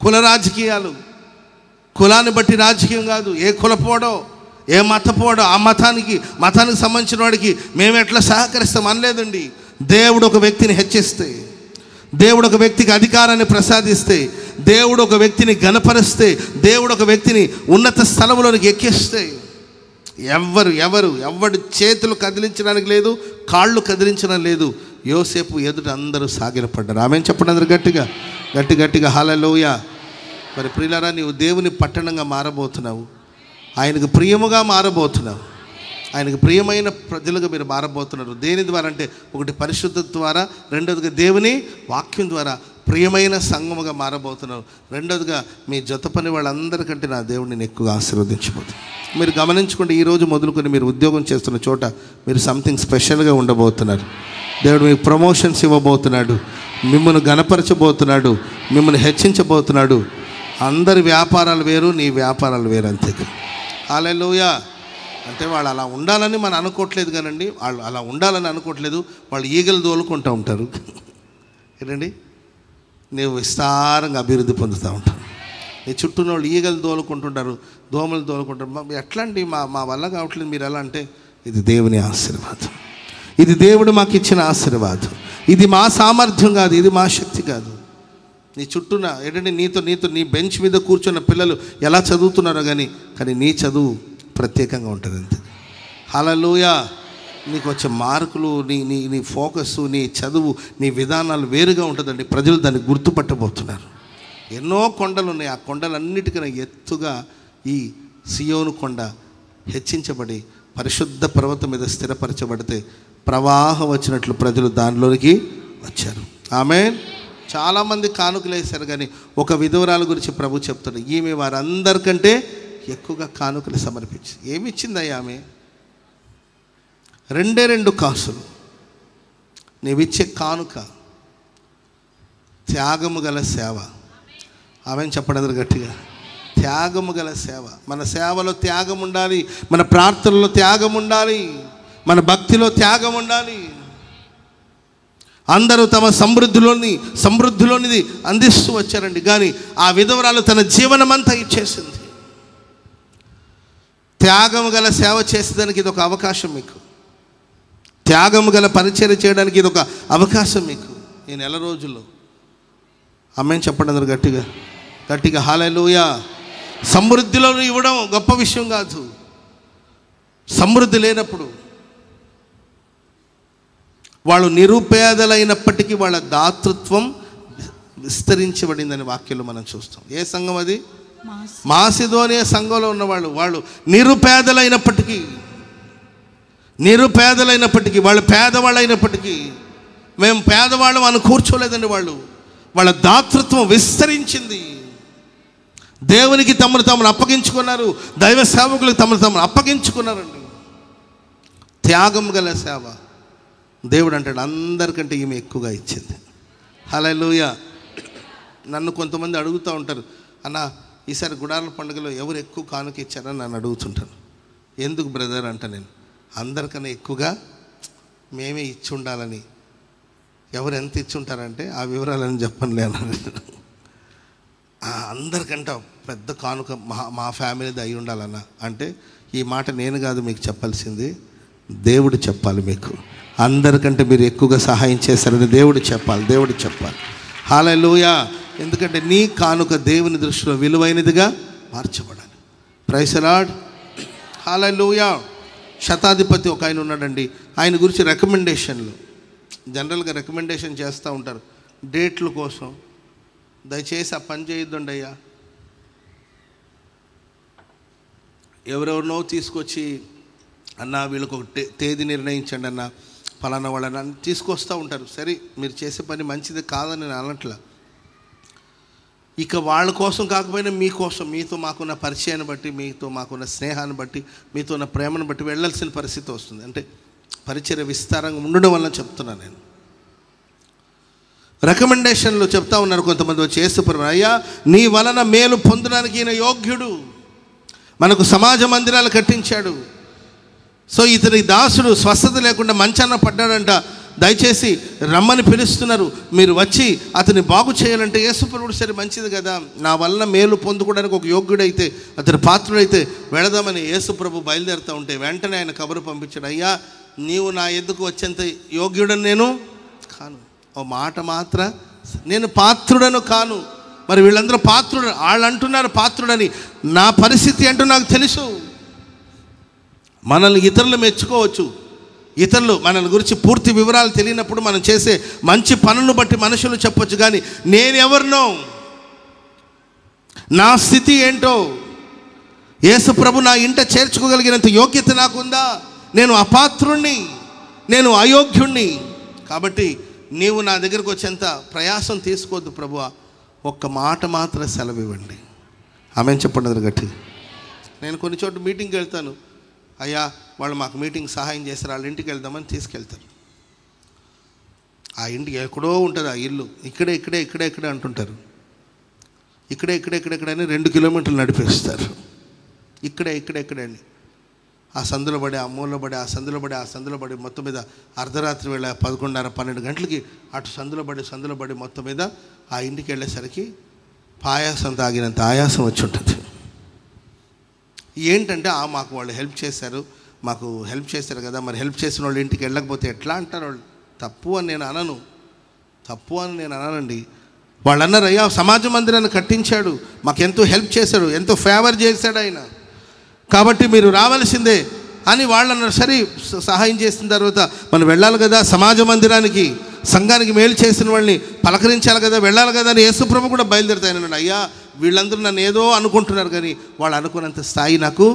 కుల రాజకీయాలు, కులాన్ని బట్టి రాజకీయం కాదు. ఏ కులపోడో ఏ మతపోడో ఆ మతానికి సంబంధించిన వాడికి మేము ఎట్లా సహకరిస్తాం అనలేదండి. దేవుడు ఒక వ్యక్తిని హెచ్చిస్తే, దేవుడు ఒక వ్యక్తికి అధికారాన్ని ప్రసాదిస్తే, దేవుడు ఒక వ్యక్తిని ఘనపరిస్తే, దేవుడు ఒక వ్యక్తిని ఉన్నత స్థలంలోనికి ఎక్కిస్తే ఎవరి చేతులు కదిలించడానికి లేదు, కాళ్ళు కదిలించడం లేదు. యోసేపు ఎదుట అందరూ సాగిలపడ్డారు. ఆమెను చెప్పండి అందరూ గట్టిగా హల్లెలూయా. మరి ప్రియులారా, నీవు దేవుని పట్టణంగా మారబోతున్నావు. ఆయనకు ప్రియముగా మారబోతున్నావు. ఆయనకు ప్రియమైన ప్రజలుగా మీరు మారబోతున్నారు. దేని ద్వారా అంటే, ఒకటి పరిశుద్ధత ద్వారా, రెండవదిగా దేవుని వాక్యం ద్వారా ప్రియమైన సంఘముగా మారబోతున్నారు. రెండవదిగా మీ జత పని వాళ్ళందరికంటే నా దేవుడిని నేను ఎక్కువగా ఆశీర్వదించబోతున్నాను. మీరు గమనించుకుంటే ఈరోజు మొదలుకొని మీరు ఉద్యోగం చేస్తున్న చోట మీరు సంథింగ్ స్పెషల్గా ఉండబోతున్నారు. దేవుడు మీకు ప్రమోషన్స్ ఇవ్వబోతున్నాడు, మిమ్మల్ని గణపరచబోతున్నాడు, మిమ్మల్ని హెచ్చించబోతున్నాడు. అందరి వ్యాపారాలు వేరు, నీ వ్యాపారాలు వేరు. అంతే. హల్లెలూయా. అంటే వాళ్ళు అలా ఉండాలని మనం అనుకోవట్లేదు కానండి, వాళ్ళు అలా ఉండాలని అనుకోవట్లేదు. వాళ్ళు ఈగలు దోలుకుంటూ ఉంటారు. ఏంటండి, నీవు విస్తారంగా అభివృద్ధి పొందుతూ ఉంటావు. నీ చుట్టూ వాళ్ళు ఈగలు దోలుకుంటుంటారు, దోమలు దోలుకుంటారు. ఎట్లా అండి, మా వల్ల కావట్లేదు. మీరు ఎలా అంటే, ఇది దేవుని ఆశీర్వాదం, ఇది దేవుడు మాకు ఇచ్చిన ఆశీర్వాదం. ఇది మా సామర్థ్యం కాదు, ఇది మా శక్తి కాదు. నీ చుట్టూన ఏంటంటే నీతో నీ బెంచ్ మీద కూర్చున్న పిల్లలు ఎలా చదువుతున్నారో కానీ నీ చదువు ప్రత్యేకంగా ఉంటుంది. అంతే. హల్లెలూయా. నీకు వచ్చే మార్కులు, నీ ఫోకస్, నీ చదువు, నీ విధానాలు వేరుగా ఉంటుందండి. ప్రజలు దాన్ని గుర్తుపట్టబోతున్నారు. ఎన్నో కొండలు ఉన్నాయి. ఆ కొండలన్నిటికన్నా ఎత్తుగా ఈ సియోను కొండ హెచ్చించబడి పరిశుద్ధ పర్వతం మీద స్థిరపరచబడితే ప్రవాహం వచ్చినట్లు ప్రజలు దానిలోనికి వచ్చారు. ఆమేన్. చాలామంది కానుకలు వేశారు, కానీ ఒక విధవరాల గురించి ప్రభు చెప్తాడు. ఈమె వారందరికంటే ఎక్కువగా కానుకలు సమర్పించి ఏమి ఇచ్చిందయ్యా ఆమె? 2 కాసులు. నీవిచ్చే కానుక త్యాగము గల సేవ. ఆమె చెప్పడం గట్టిగా, త్యాగము గల సేవ. మన సేవలో త్యాగం ఉండాలి, మన ప్రార్థనలో త్యాగం ఉండాలి, మన భక్తిలో త్యాగం ఉండాలి. అందరూ తమ సమృద్ధిలోనిది అందిస్తూ వచ్చారండి, కానీ ఆ విధవరాలు తన జీవనమంతా ఇచ్చేసింది. త్యాగము గల సేవ చేసేదానికి ఇది ఒక అవకాశం మీకు. త్యాగము గల పరిచర్య చేయడానికి ఇది ఒక అవకాశం మీకు ఈ నెల రోజుల్లో. ఆమేన్ చెప్పండి అందరూ గట్టిగా హల్లెలూయా. సమృద్ధిలో ఇవ్వడం గొప్ప విషయం కాదు. సమృద్ధి లేనప్పుడు వాళ్ళు నిరుపేదలైనప్పటికీ వాళ్ళ దాతృత్వం విస్తరించబడిందని వాక్యంలో మనం చూస్తాం. ఏ సంఘం అది? మాసిదోనియా సంఘంలో ఉన్నవాళ్ళు. వాళ్ళు నిరుపేదలైనప్పటికీ వాళ్ళు పేదవాళ్ళైనప్పటికీ, మేము పేదవాళ్ళం అని కూర్చోలేదండి. వాళ్ళ దాతృత్వం విస్తరించింది. దేవునికి తమను అప్పగించుకున్నారు, దైవ సేవకులకు తమను అప్పగించుకున్నారండి. త్యాగం గల సేవ. దేవుడు అంటాడు, అందరికంటే ఈమె ఎక్కువగా ఇచ్చింది. హల్లెలూయా. నన్ను కొంతమంది అడుగుతూ ఉంటారు, అన్న ఈసారి గుడాల పండుగలో ఎవరు ఎక్కువ కానుక ఇచ్చారని నన్ను అడుగుతుంటాను. ఎందుకు బ్రదర్ అంట, నేను అందరికన్నా ఎక్కువగా మేమే ఇచ్చి ఉండాలని. ఎవరు ఎంత ఇచ్చి ఉంటారంటే ఆ వివరాలని చెప్పనులే అన్నారు. అందరికంటే పెద్ద కానుక మా ఫ్యామిలీది అయి ఉండాలన్న అంటే, ఈ మాట నేను కాదు మీకు చెప్పాల్సింది, దేవుడు చెప్పాలి మీకు. అందరికంటే మీరు ఎక్కువగా సహాయం చేశారని దేవుడు చెప్పాలి. హల్లెలూయా. ఎందుకంటే నీ కానుక దేవుని దృష్టిలో విలువైనదిగా మార్చబడాలి. Praise the Lord. హల్లెలూయా. శతాధిపతి ఒక ఆయన ఉన్నాడండి. ఆయన గురించి రికమెండేషన్లు జనరల్గా రికమెండేషన్ చేస్తూ ఉంటారు డేట్ల కోసం. దయచేసి ఆ పని చేయొద్దండి అయ్యా. ఎవరెవరినో తీసుకొచ్చి, అన్న వీళ్ళకి ఒక తేదీ నిర్ణయించండి అన్న, ఫలానా వాళ్ళని తీసుకొస్తూ ఉంటారు. సరే, మీరు చేసే పని మంచిది కాదని నేను అనట్లా. ఇక వాళ్ళ కోసం కాకపోయినా మీకోసం, మీతో మాకున్న పరిచయాన్ని బట్టి, మీతో మాకున్న స్నేహాన్ని బట్టి, మీతో ఉన్న ప్రేమను బట్టి వెళ్ళాల్సిన పరిస్థితి వస్తుంది. అంటే పరిచర్య విస్తారంగా ఉండడం వల్ల చెప్తున్నాను నేను. రికమెండేషన్లు చెప్తా ఉన్నారు కొంతమంది వచ్చి, యేసుప్రభు అయ్యా నీ వలన మేలు పొందడానికి ఈయన యోగ్యుడు, మనకు సమాజ మందిరాలు కట్టించాడు, సో ఇతని దాసుడు స్వస్థత లేకుండా మంచాన పడ్డాడంట, దయచేసి రమ్మని పిలుస్తున్నారు, మీరు వచ్చి అతన్ని బాగు చేయాలంటే యేసుప్రభుడు సరే మంచిది కదా, నా వలన మేలు పొందుకోవడానికి ఒక యోగ్యుడైతే, అతని పాత్రుడైతే వెళదామని యేసుప్రభు బయలుదేరుతూ ఉంటే వెంటనే ఆయన కబురు పంపించాడు, అయ్యా నీవు నా ఎద్దుకు వచ్చేంత యోగ్యుడని నేను కాను. ఓ మాట మాత్రం నేను పాత్రుడను కాను. మరి వీళ్ళందరూ పాత్రుడు, వాళ్ళు అంటున్నారు పాత్రుడని, నా పరిస్థితి అంటూ నాకు తెలుసు. మనల్ని ఇతరులు మెచ్చుకోవచ్చు, ఇతరులు మనల్ని గురించి పూర్తి వివరాలు తెలియనప్పుడు మనం చేసే మంచి పనులను బట్టి మనుషులు చెప్పొచ్చు, కానీ నేనెవరినో, నా స్థితి ఏంటో, యేసు ప్రభు నా ఇంట చేర్చుకోగలిగినంత యోగ్యత నాకుందా? నేను అపాత్రుణ్ణి, నేను అయోగ్యుణ్ణి. కాబట్టి నీవు నా దగ్గరకు వచ్చేంత ప్రయాసం తీసుకోవద్దు ప్రభువా, ఒక్క మాట మాత్రం సెలవు ఇవ్వండి. ఆమెను చెప్పండి గట్టి. నేను కొన్ని చోట్ల మీటింగ్కి వెళ్తాను, అయ్యా వాళ్ళు మాకు మీటింగ్ సహాయం చేస్తారు, వాళ్ళ ఇంటికి వెళ్దామని తీసుకెళ్తారు. ఆ ఇంటికి ఎక్కడో ఉంటుంది ఆ ఇల్లు, ఇక్కడే అంటుంటారు, ఇక్కడే అని 2 కిలోమీటర్లు నడిపిస్తారు. ఇక్కడే అని ఆ సందులో పడి, ఆ మూలలో పడి, ఆ సందులో పడి మొత్తం మీద అర్ధరాత్రి వేళ 11:30-12 గంటలకి అటు సందులో పడి మొత్తం మీద ఆ ఇంటికి వెళ్ళేసరికి పాయాసం తాగినంత ఆయాసం వచ్చి ఉంటుంది. ఏంటంటే మాకు వాళ్ళు హెల్ప్ చేశారు కదా, మరి హెల్ప్ చేసిన వాళ్ళు ఇంటికి వెళ్ళకపోతే ఎట్లా అంటారు వాళ్ళు. తప్పు అని నేను అననండి. వాళ్ళు అన్నారు, అయ్యా సమాజ మందిరాన్ని కట్టించాడు, మాకు ఎంతో హెల్ప్ చేశాడు, ఎంతో ఫేవర్ చేశాడు ఆయన, కాబట్టి మీరు రావాల్సిందే అని వాళ్ళు అన్నారు. సరే సహాయం చేసిన తర్వాత మనం వెళ్ళాలి కదా సమాజ మందిరానికి, సంఘానికి మేలు చేసిన వాళ్ళని పలకరించాలి కదా, వెళ్ళాలి కదా అని యేసుప్రభు కూడా బయలుదేరుతాయన్నాడు. అయ్యా వీళ్ళందరూ నన్ను ఏదో అనుకుంటున్నారు, కానీ వాళ్ళు అనుకున్నంత స్థాయి నాకు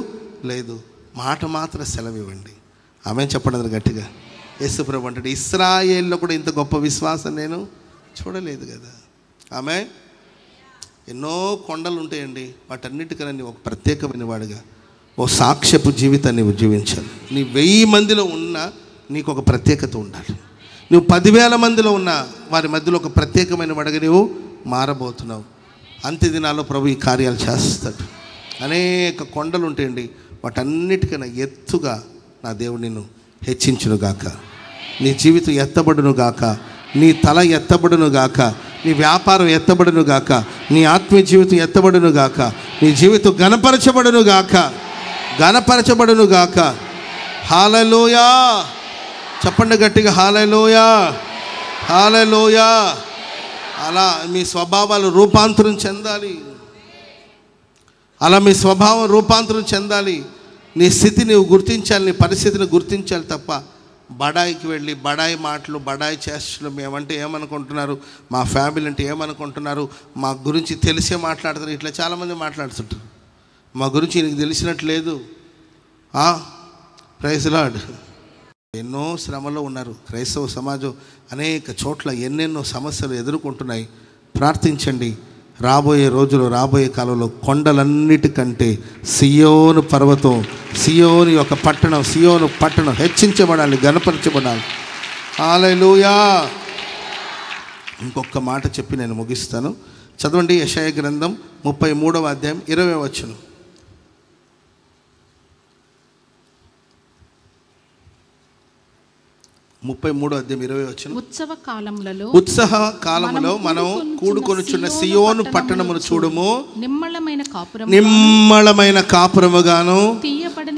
లేదు, మాట మాత్రం సెలవు ఇవ్వండి. ఆమె చెప్పడం గట్టిగా. యేసుప్రభు అంటే ఇశ్రాయేల్లో కూడా ఇంత గొప్ప విశ్వాసం నేను చూడలేదు కదా. ఆమె ఎన్నో కొండలు ఉంటాయండి, వాటన్నిటికన్నా ఒక ప్రత్యేకమైన వాడిగా ఓ సాక్ష్యపు జీవితాన్ని నువ్వు జీవించాలి. నీ 1000 మందిలో ఉన్నా నీకు ఒక ప్రత్యేకత ఉండాలి. నువ్వు 10,000 మందిలో ఉన్న వారి మధ్యలో ఒక ప్రత్యేకమైన వాడిగా నువ్వు మారబోతున్నావు. అంత్య దినాల్లో ప్రభు ఈ కార్యాలు చేస్తాడు. అనేక కొండలు ఉంటాయండి, వాటన్నిటికన్నా ఎత్తుగా నా దేవుడు నిన్ను హెచ్చించునుగాక, నీ జీవితం ఎత్తబడునుగాక, నీ తల ఎత్తబడునుగాక, నీ వ్యాపారం ఎత్తబడునుగాక, నీ ఆత్మీయ జీవితం ఎత్తబడునుగాక, నీ జీవితం గణపరచబడునుగాక. హల్లెలూయా చెప్పండి గట్టిగా, హల్లెలూయా. అలా మీ స్వభావాలు రూపాంతరం చెందాలి, అలా మీ స్వభావం రూపాంతరం చెందాలి. నీ స్థితి నీవు గుర్తించాలి, నీ పరిస్థితిని గుర్తించాలి తప్ప బడాయికి వెళ్ళి బడాయి మాటలు, బడాయి చేష్టలు, మేమంటే ఏమనుకుంటున్నారు, మా ఫ్యామిలీ అంటే ఏమనుకుంటున్నారు, మా గురించి తెలిసే మాట్లాడుతున్నారు, ఇట్లా చాలామంది మాట్లాడుతుంటారు. మా గురించి నీకు తెలిసినట్లేదు. Praise lord. ఎన్నో శ్రమలో ఉన్నారు క్రైస్తవ సమాజం, అనేక చోట్ల ఎన్నెన్నో సమస్యలు ఎదుర్కొంటున్నాయి. ప్రార్థించండి. రాబోయే రోజులు, రాబోయే కాలంలో కొండలన్నిటికంటే సియోను పర్వతం, సియోను యొక్క పట్టణం, సియోను పట్టణం హెచ్చించబడాలి, గణపరచబడాలి. హల్లెలూయా. ఇంకొక మాట చెప్పి నేను ముగిస్తాను. చదవండి యెషయా గ్రంథం 33వ అధ్యాయం 20వ వచనం. 33వ అధ్యాయం 20వ వచనం. ఉత్సవ కాలములో మనం కూడుకొనుచున్న సియోను పట్టణమును చూడుము, నిమ్మళమైన కాపురముగాను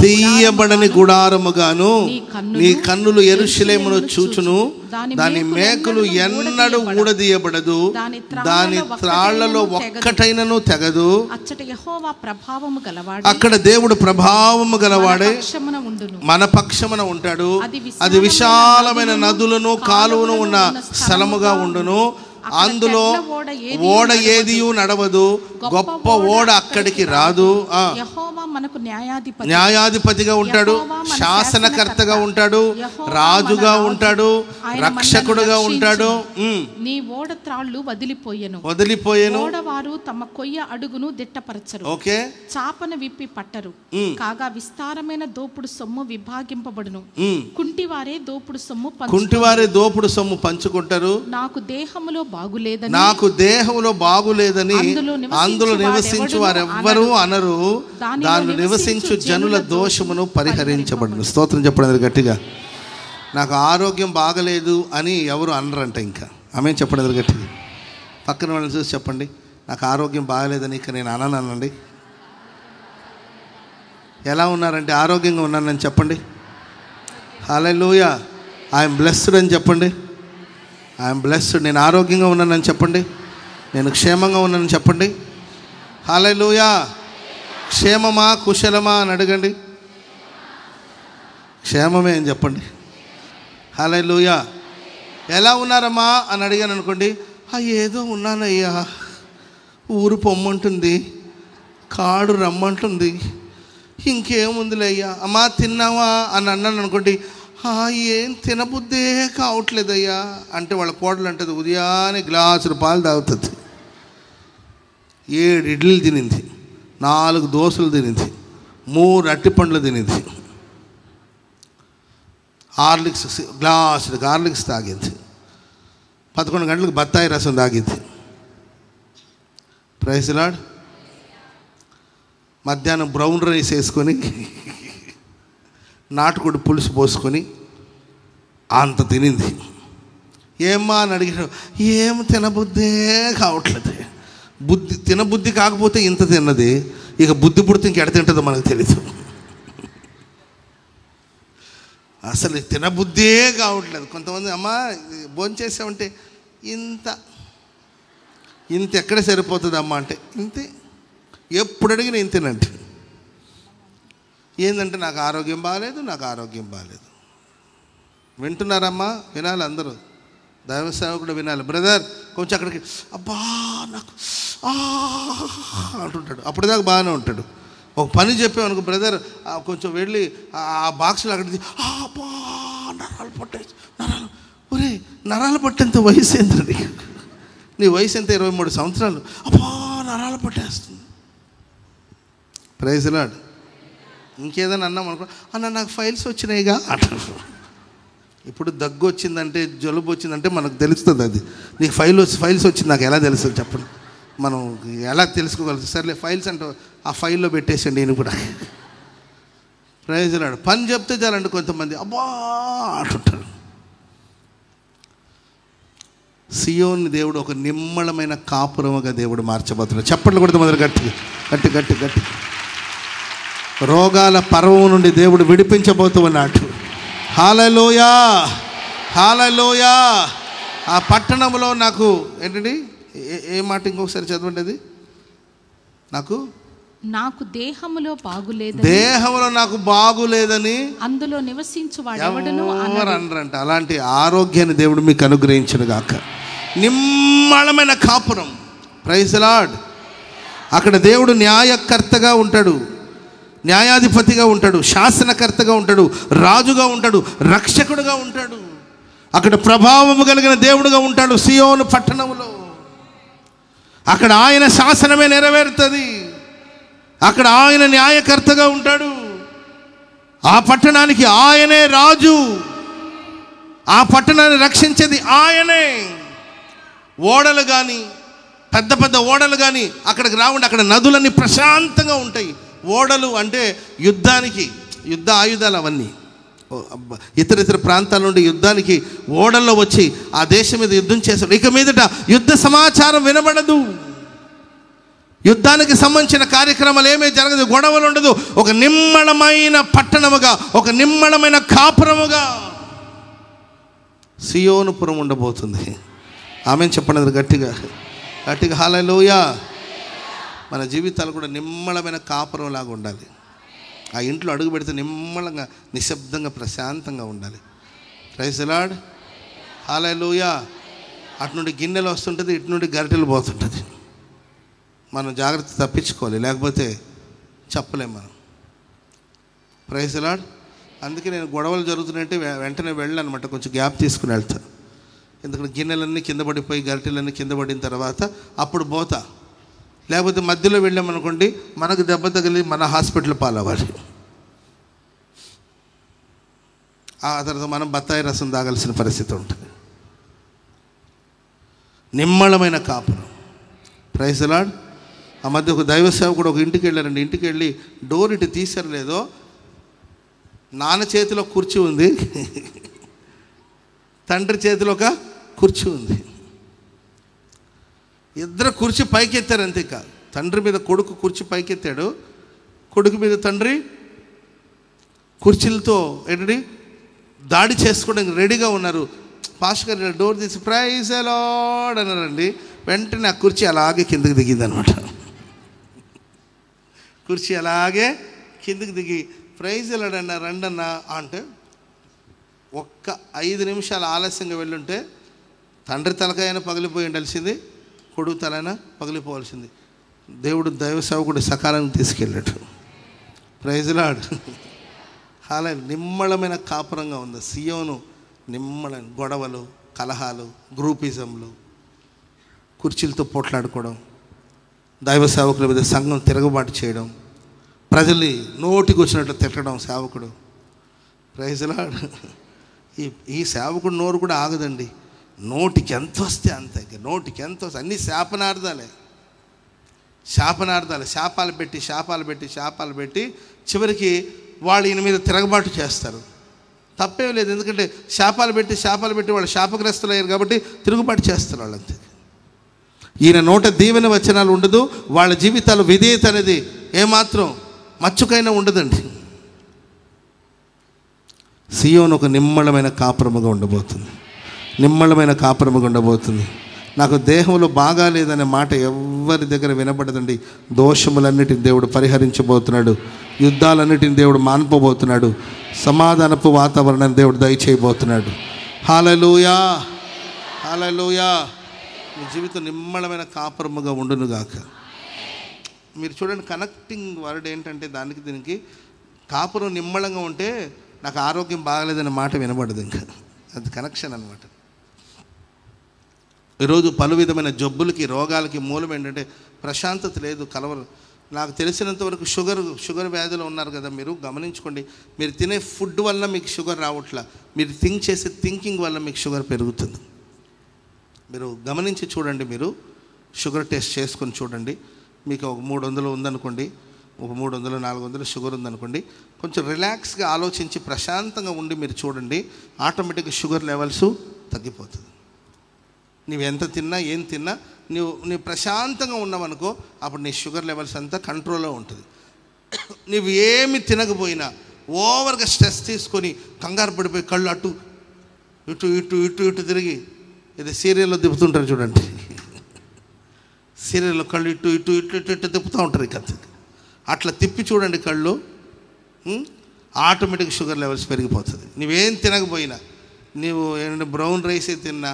తీయబడని గుడారముగాను నీ కన్నులు యెరూషలేమును చూచును, దాని మేకులు ఎన్నడూ ఊడదీయబడదు, దాని త్రాళ్లలో ఒక్కటైనను తెగదు. అక్కడ దేవుడు ప్రభావము గలవాడే మన పక్షమున ఉంటాడు. అది విశాలమైన నదులను కాలువను ఉన్న స్థలముగా ఉండును. అందులో ఓడ ఏదియు నడవదు, గొప్ప ఓడ అక్కడికి రాదు. యెహోవా మనకు న్యాయాధిపతిగా ఉంటాడు, శాసనకర్తగా ఉంటాడు, రాజుగా ఉంటాడు, రక్షకుడుగా ఉంటాడు. నీ ఓడ త్రాళ్ళు వదిలిపోయెను, ఓడవారు తమ కొయ్య అడుగును దిట్టపరచరు, ఓకే, చాపను విప్పి పట్టరు. కాగా విస్తారమైన దోపుడు సొమ్ము విభాగింపబడును, కుంటివారే దోపుడు సొమ్ము పంచుకుంటారు. నాకు దేహములో బాగులేదని అందులో నివసించు వారెవ్వరూ అనరు, దానిలో నివసించు జనుల దోషమును పరిహరించబడును. స్తోత్రం చెప్పండి గట్టిగా. నాకు ఆరోగ్యం బాగలేదు అని ఎవరు అనరంట. ఇంకా ఆమె చెప్పండి గట్టిగా. పక్కన వాళ్ళని చూసి చెప్పండి, నాకు ఆరోగ్యం బాగలేదని ఇక నేను అననండి. ఎలా ఉన్నారంటే ఆరోగ్యంగా ఉన్నానని చెప్పండి. హల్లెలూయా, ఐఎమ్ బ్లెస్డ్ అని చెప్పండి. ఐఎమ్ బ్లెస్డ్, నేను ఆరోగ్యంగా ఉన్నానని చెప్పండి. నేను క్షేమంగా ఉన్నానని చెప్పండి. హల్లెలూయా. క్షేమమా కుశలమా అని అడగండి. క్షేమమే అని చెప్పండి. హల్లెలూయా. ఎలా ఉన్నారమ్మా అని అడిగాను అనుకోండి, ఏదో ఉన్నానయ్యా, ఊరు పొమ్మంటుంది, కాడు రమ్మంటుంది, ఇంకేముందిలే అయ్యా. అమ్మా తిన్నావా అని అన్నాను అనుకోండి, ఏం తినబుద్దే కావట్లేదయ్యా అంటే వాళ్ళ కోడలు అంటది, ఉదయాన్నే గ్లాసులు పాలు తాగుతుంది, 7 ఇడ్లీలు తినింది, 4 దోశలు తినింది, 3 అరటిపండ్లు తినింది, హార్లిక్స్ తాగింది, 11 గంటలకు బత్తాయి రసం తాగింది. Praise lord. మధ్యాహ్నం బ్రౌన్ రైస్ వేసుకొని నాటుకోడి పులుసు పోసుకొని అంత తినింది. ఏమ్మా అని అడిగారు, ఏం తినబుద్దే కావట్లేదు. తినబుద్ధి కాకపోతే ఇంత తిన్నది, ఇక బుద్ధి పుడితే ఇంకెడ తింటుందో మనకు తెలీదు. అసలు తినబుద్ధే కావట్లేదు. కొంతమంది అమ్మా భోంచేసామంటే ఇంత ఎక్కడ సరిపోతుంది అమ్మ అంటే ఇంతే, ఎప్పుడు అడిగినా ఇంతేనంటే. ఏంటంటే నాకు ఆరోగ్యం బాగాలేదు. వింటున్నారమ్మా? వినాలి అందరూ, దైవ సేవకుడు వినాలి. బ్రదర్ కొంచెం అక్కడికి అబ్బా నాకు అంటుంటాడు, అప్పటిదాకా బాగానే ఉంటాడు. ఒక పని చెప్పామనుకో, బ్రదర్ కొంచెం వెళ్ళి ఆ బాక్సులు అక్కడికి అబ్బా నరాలు పట్టే ఒరే నరాలు పట్టేంత వయసు ఏంటండి? నీ వయసు ఎంత? 23 సంవత్సరాలు. అబ్బా నరాలు పట్టేస్తుంది. Praise lord. ఇంకేదైనా అన్నాం అనుకో, అన్న నాకు ఫైల్స్ వచ్చినాయిగా అంటారు. ఇప్పుడు దగ్గు వచ్చిందంటే, జలుబు వచ్చిందంటే మనకు తెలుస్తుంది. అది నీకు ఫైల్స్ వచ్చింది నాకు ఎలా తెలుస్తుంది చెప్పండి? మనం ఎలా తెలుసుకోగలుగుతాం? సర్లే ఫైల్స్ అంటే ఆ ఫైల్లో పెట్టేసండి నేను కూడా. Praise lord. పని చెప్తే చాలండి కొంతమంది అబ్బా అంటుంటారు. సియోన్ దేవుడు ఒక నిమ్మళమైన కాపురముగా దేవుడు మార్చబోతున్నాడు. చప్పట్లు కొడితే మొదలు గట్టి రోగాల పర్వం నుండి దేవుడు విడిపించబోతూ ఉన్నాడు. హల్లెలూయా, హల్లెలూయా. ఆ పట్టణంలో నాకు ఏంటండి, ఏ మాట ఇంకొకసారి చదవండి అది. నాకు దేహములో నాకు బాగులేదని అందులో నివసించు వాడెవడును అనరంట. అలాంటి ఆరోగ్యాన్ని దేవుడు మీకు అనుగ్రహించును గాక. నిమ్మళమైన కాపురం. Praise lord. అక్కడ దేవుడు న్యాయకర్తగా ఉంటాడు, న్యాయాధిపతిగా ఉంటాడు, శాసనకర్తగా ఉంటాడు, రాజుగా ఉంటాడు, రక్షకుడుగా ఉంటాడు. అక్కడ ప్రభావము కలిగిన దేవుడుగా ఉంటాడు. సియోను పట్టణంలో అక్కడ ఆయన శాసనమే నెరవేరుతుంది. అక్కడ ఆయన న్యాయకర్తగా ఉంటాడు. ఆ పట్టణానికి ఆయనే రాజు. ఆ పట్టణాన్ని రక్షించేది ఆయనే. ఓడలు కానీ, పెద్ద పెద్ద ఓడలు కానీ అక్కడికి రావండి. అక్కడ నదులన్నీ ప్రశాంతంగా ఉంటాయి. ఓడలు అంటే యుద్ధ ఆయుధాలు అవన్నీ ఇతర ప్రాంతాల నుండి యుద్ధానికి ఓడల్లో వచ్చి ఆ దేశం మీద యుద్ధం చేశారు. ఇక మీదట యుద్ధ సమాచారం వినబడదు. యుద్ధానికి సంబంధించిన కార్యక్రమాలు ఏమీ జరగదు, గొడవలు ఉండదు. ఒక నిమ్మళమైన పట్టణముగా, ఒక నిమ్మళమైన కాపురముగా సియోనుపురం ఉండబోతుంది. ఆమెను చెప్పండి గట్టిగా హల్లెలూయా. మన జీవితాలు కూడా నిమ్మళమైన కాపురం లాగా ఉండాలి. ఆ ఇంట్లో అడుగు పెడితే నిమ్మళంగా, నిశ్శబ్దంగా, ప్రశాంతంగా ఉండాలి. Praise the Lord. హల్లెలూయా. అటు నుండి గిన్నెలు వస్తుంటుంది, ఇటు నుండి గరిటెలు పోతుంటుంది. మనం జాగ్రత్త తప్పించుకోవాలి, లేకపోతే చెప్పలేం మనం. Praise the lord. అందుకే నేను గొడవలు జరుగుతున్నాయంటే వెంటనే వెళ్ళనమాట, కొంచెం గ్యాప్ తీసుకుని వెళ్తాను. ఎందుకంటే గిన్నెలన్నీ కింద పడిపోయి గరిటెలన్నీ కింద పడిన తర్వాత అప్పుడు పోతా. లేకపోతే మధ్యలో వెళ్ళామనుకోండి, మనకు దెబ్బ తగిలి మన హాస్పిటల్ పాలవ్వాలి. ఆ తర్వాత మనం బత్తాయి రసం తాగాల్సిన పరిస్థితి ఉంటుంది. నిమ్మళమైన కాపురం. Praise the lord. ఆ మధ్య ఒక దైవ సేవకుడు ఒక ఇంటికి వెళ్ళారండి. ఇంటికి వెళ్ళి డోర్ ఇటు తీసారు లేదో, నాన్న చేతిలో కుర్చీ ఉంది, తండ్రి చేతిలో ఒక కుర్చీ ఉంది. ఇద్దరు కుర్చీ పైకెత్తారు అంతే. కాదు, తండ్రి మీద కొడుకు కుర్చీ పైకెత్తాడు, కొడుకు మీద తండ్రి కుర్చీలతో ఏంటండి దాడి చేసుకోవడానికి రెడీగా ఉన్నారు. పాస్టర్ గారు డోర్ తీసి ప్రైజ్ ది లార్డ్ అన్నారండి. వెంటనే ఆ కుర్చీ అలాగే కిందకి దిగిందనమాట. కుర్చీ అలాగే కిందకి దిగి ప్రైజ్ ది లార్డ్ అన్న రండి అన్న అంటే, ఒక్క 5 నిమిషాలు ఆలస్యంగా వెళ్ళుంటే తండ్రి తలకాయన పగిలిపోయి ఉండాల్సింది, కొడుకు తలైనా పగిలిపోవాల్సింది. దేవుడు దైవ సేవకుడు సకాలానికి తీసుకెళ్ళాడు. Praise the lord. అలా నిమ్మళమైన కాపురంగా ఉంది సియోను. నిమ్మళమైన గొడవలు, కలహాలు, గ్రూపిజంలు, కుర్చీలతో పోట్లాడుకోవడం, దైవ సేవకుల మీద సంఘం తిరగబాటు చేయడం, ప్రజల్ని నోటికి వచ్చినట్లు తిట్టడం సేవకుడు. Praise the lord. ఈ సేవకుడు నోరు కూడా ఆగదండి. నోటికి ఎంత వస్తే అంతే, నోటికి ఎంత వస్తే అన్నీ శాపనార్థాలే. శాపాలు పెట్టి చివరికి వాళ్ళు ఈయన మీద తిరగబాటు చేస్తారు. తప్పేం లేదు, ఎందుకంటే శాపాలు పెట్టి వాళ్ళు శాపగ్రస్తులు అయ్యారు కాబట్టి తిరుగుబాటు చేస్తారు వాళ్ళంతే. ఈయన నోట దీవెన వచనాలు ఉండదు, వాళ్ళ జీవితాలు విధేయత అనేది ఏమాత్రం మచ్చుకైనా ఉండదండి. సియోను ఒక నిమ్మళమైన కాపురముగా ఉండబోతుంది. నాకు దేహంలో బాగా లేదనే మాట ఎవరి దగ్గర వినపడదండి. దోషములన్నిటిని దేవుడు పరిహరించబోతున్నాడు. యుద్ధాలన్నిటిని దేవుడు మాన్పబోతున్నాడు. సమాధానపు వాతావరణాన్ని దేవుడు దయచేయబోతున్నాడు. హల్లెలూయా, హల్లెలూయా. మీ జీవితం నిమ్మళమైన కాపురముగా ఉండునుగాక. మీరు చూడండి, కనెక్టింగ్ వర్డ్ ఏంటంటే దీనికి కాపురం నిమ్మళంగా ఉంటే నాకు ఆరోగ్యం బాగలేదనే మాట వినబడదు. ఇంకా అది కనెక్షన్ అనమాట. ఈరోజు పలు విధమైన జబ్బులకి, రోగాలకి మూలం ఏంటంటే ప్రశాంతత లేదు, కలవరం. నాకు తెలిసినంత వరకు షుగర్ వ్యాధిలో ఉన్నారు కదా, మీరు గమనించుకోండి. మీరు తినే ఫుడ్ వల్ల మీకు షుగర్ రావట్లా, మీరు థింక్ చేసే థింకింగ్ వల్ల మీకు షుగర్ పెరుగుతుంది. మీరు గమనించి చూడండి, మీరు షుగర్ టెస్ట్ చేసుకొని చూడండి. మీకు ఒక 300 ఉందనుకోండి, ఒక 300, 400 షుగర్ ఉందనుకోండి, కొంచెం రిలాక్స్గా ఆలోచించి ప్రశాంతంగా ఉండి మీరు చూడండి, ఆటోమేటిక్గా షుగర్ లెవెల్స్ తగ్గిపోతుంది. నువ్వు ఎంత తిన్నా ఏం తిన్నా నువ్వు ప్రశాంతంగా ఉన్నావనుకో, అప్పుడు నీ షుగర్ లెవెల్స్ అంతా కంట్రోల్లో ఉంటుంది. నువ్వు ఏమి తినకపోయినా ఓవర్గా స్ట్రెస్ తీసుకొని కంగారు పడిపోయి కళ్ళు అటు ఇటు ఇటు ఇటు ఇటు తిరిగి, ఇది సీరియల్లో తిప్పుతుంటారు చూడండి, సీరియల్లో కళ్ళు ఇటు ఇటు ఇటు ఇటు ఇటు తిప్పుతూ ఉంటారు. ఇక అట్లా తిప్పి చూడండి కళ్ళు, ఆటోమేటిక్ షుగర్ లెవెల్స్ పెరిగిపోతుంది. నువ్వేం తినకపోయినా, నీవు ఏంటంటే బ్రౌన్ రైసే తిన్నా,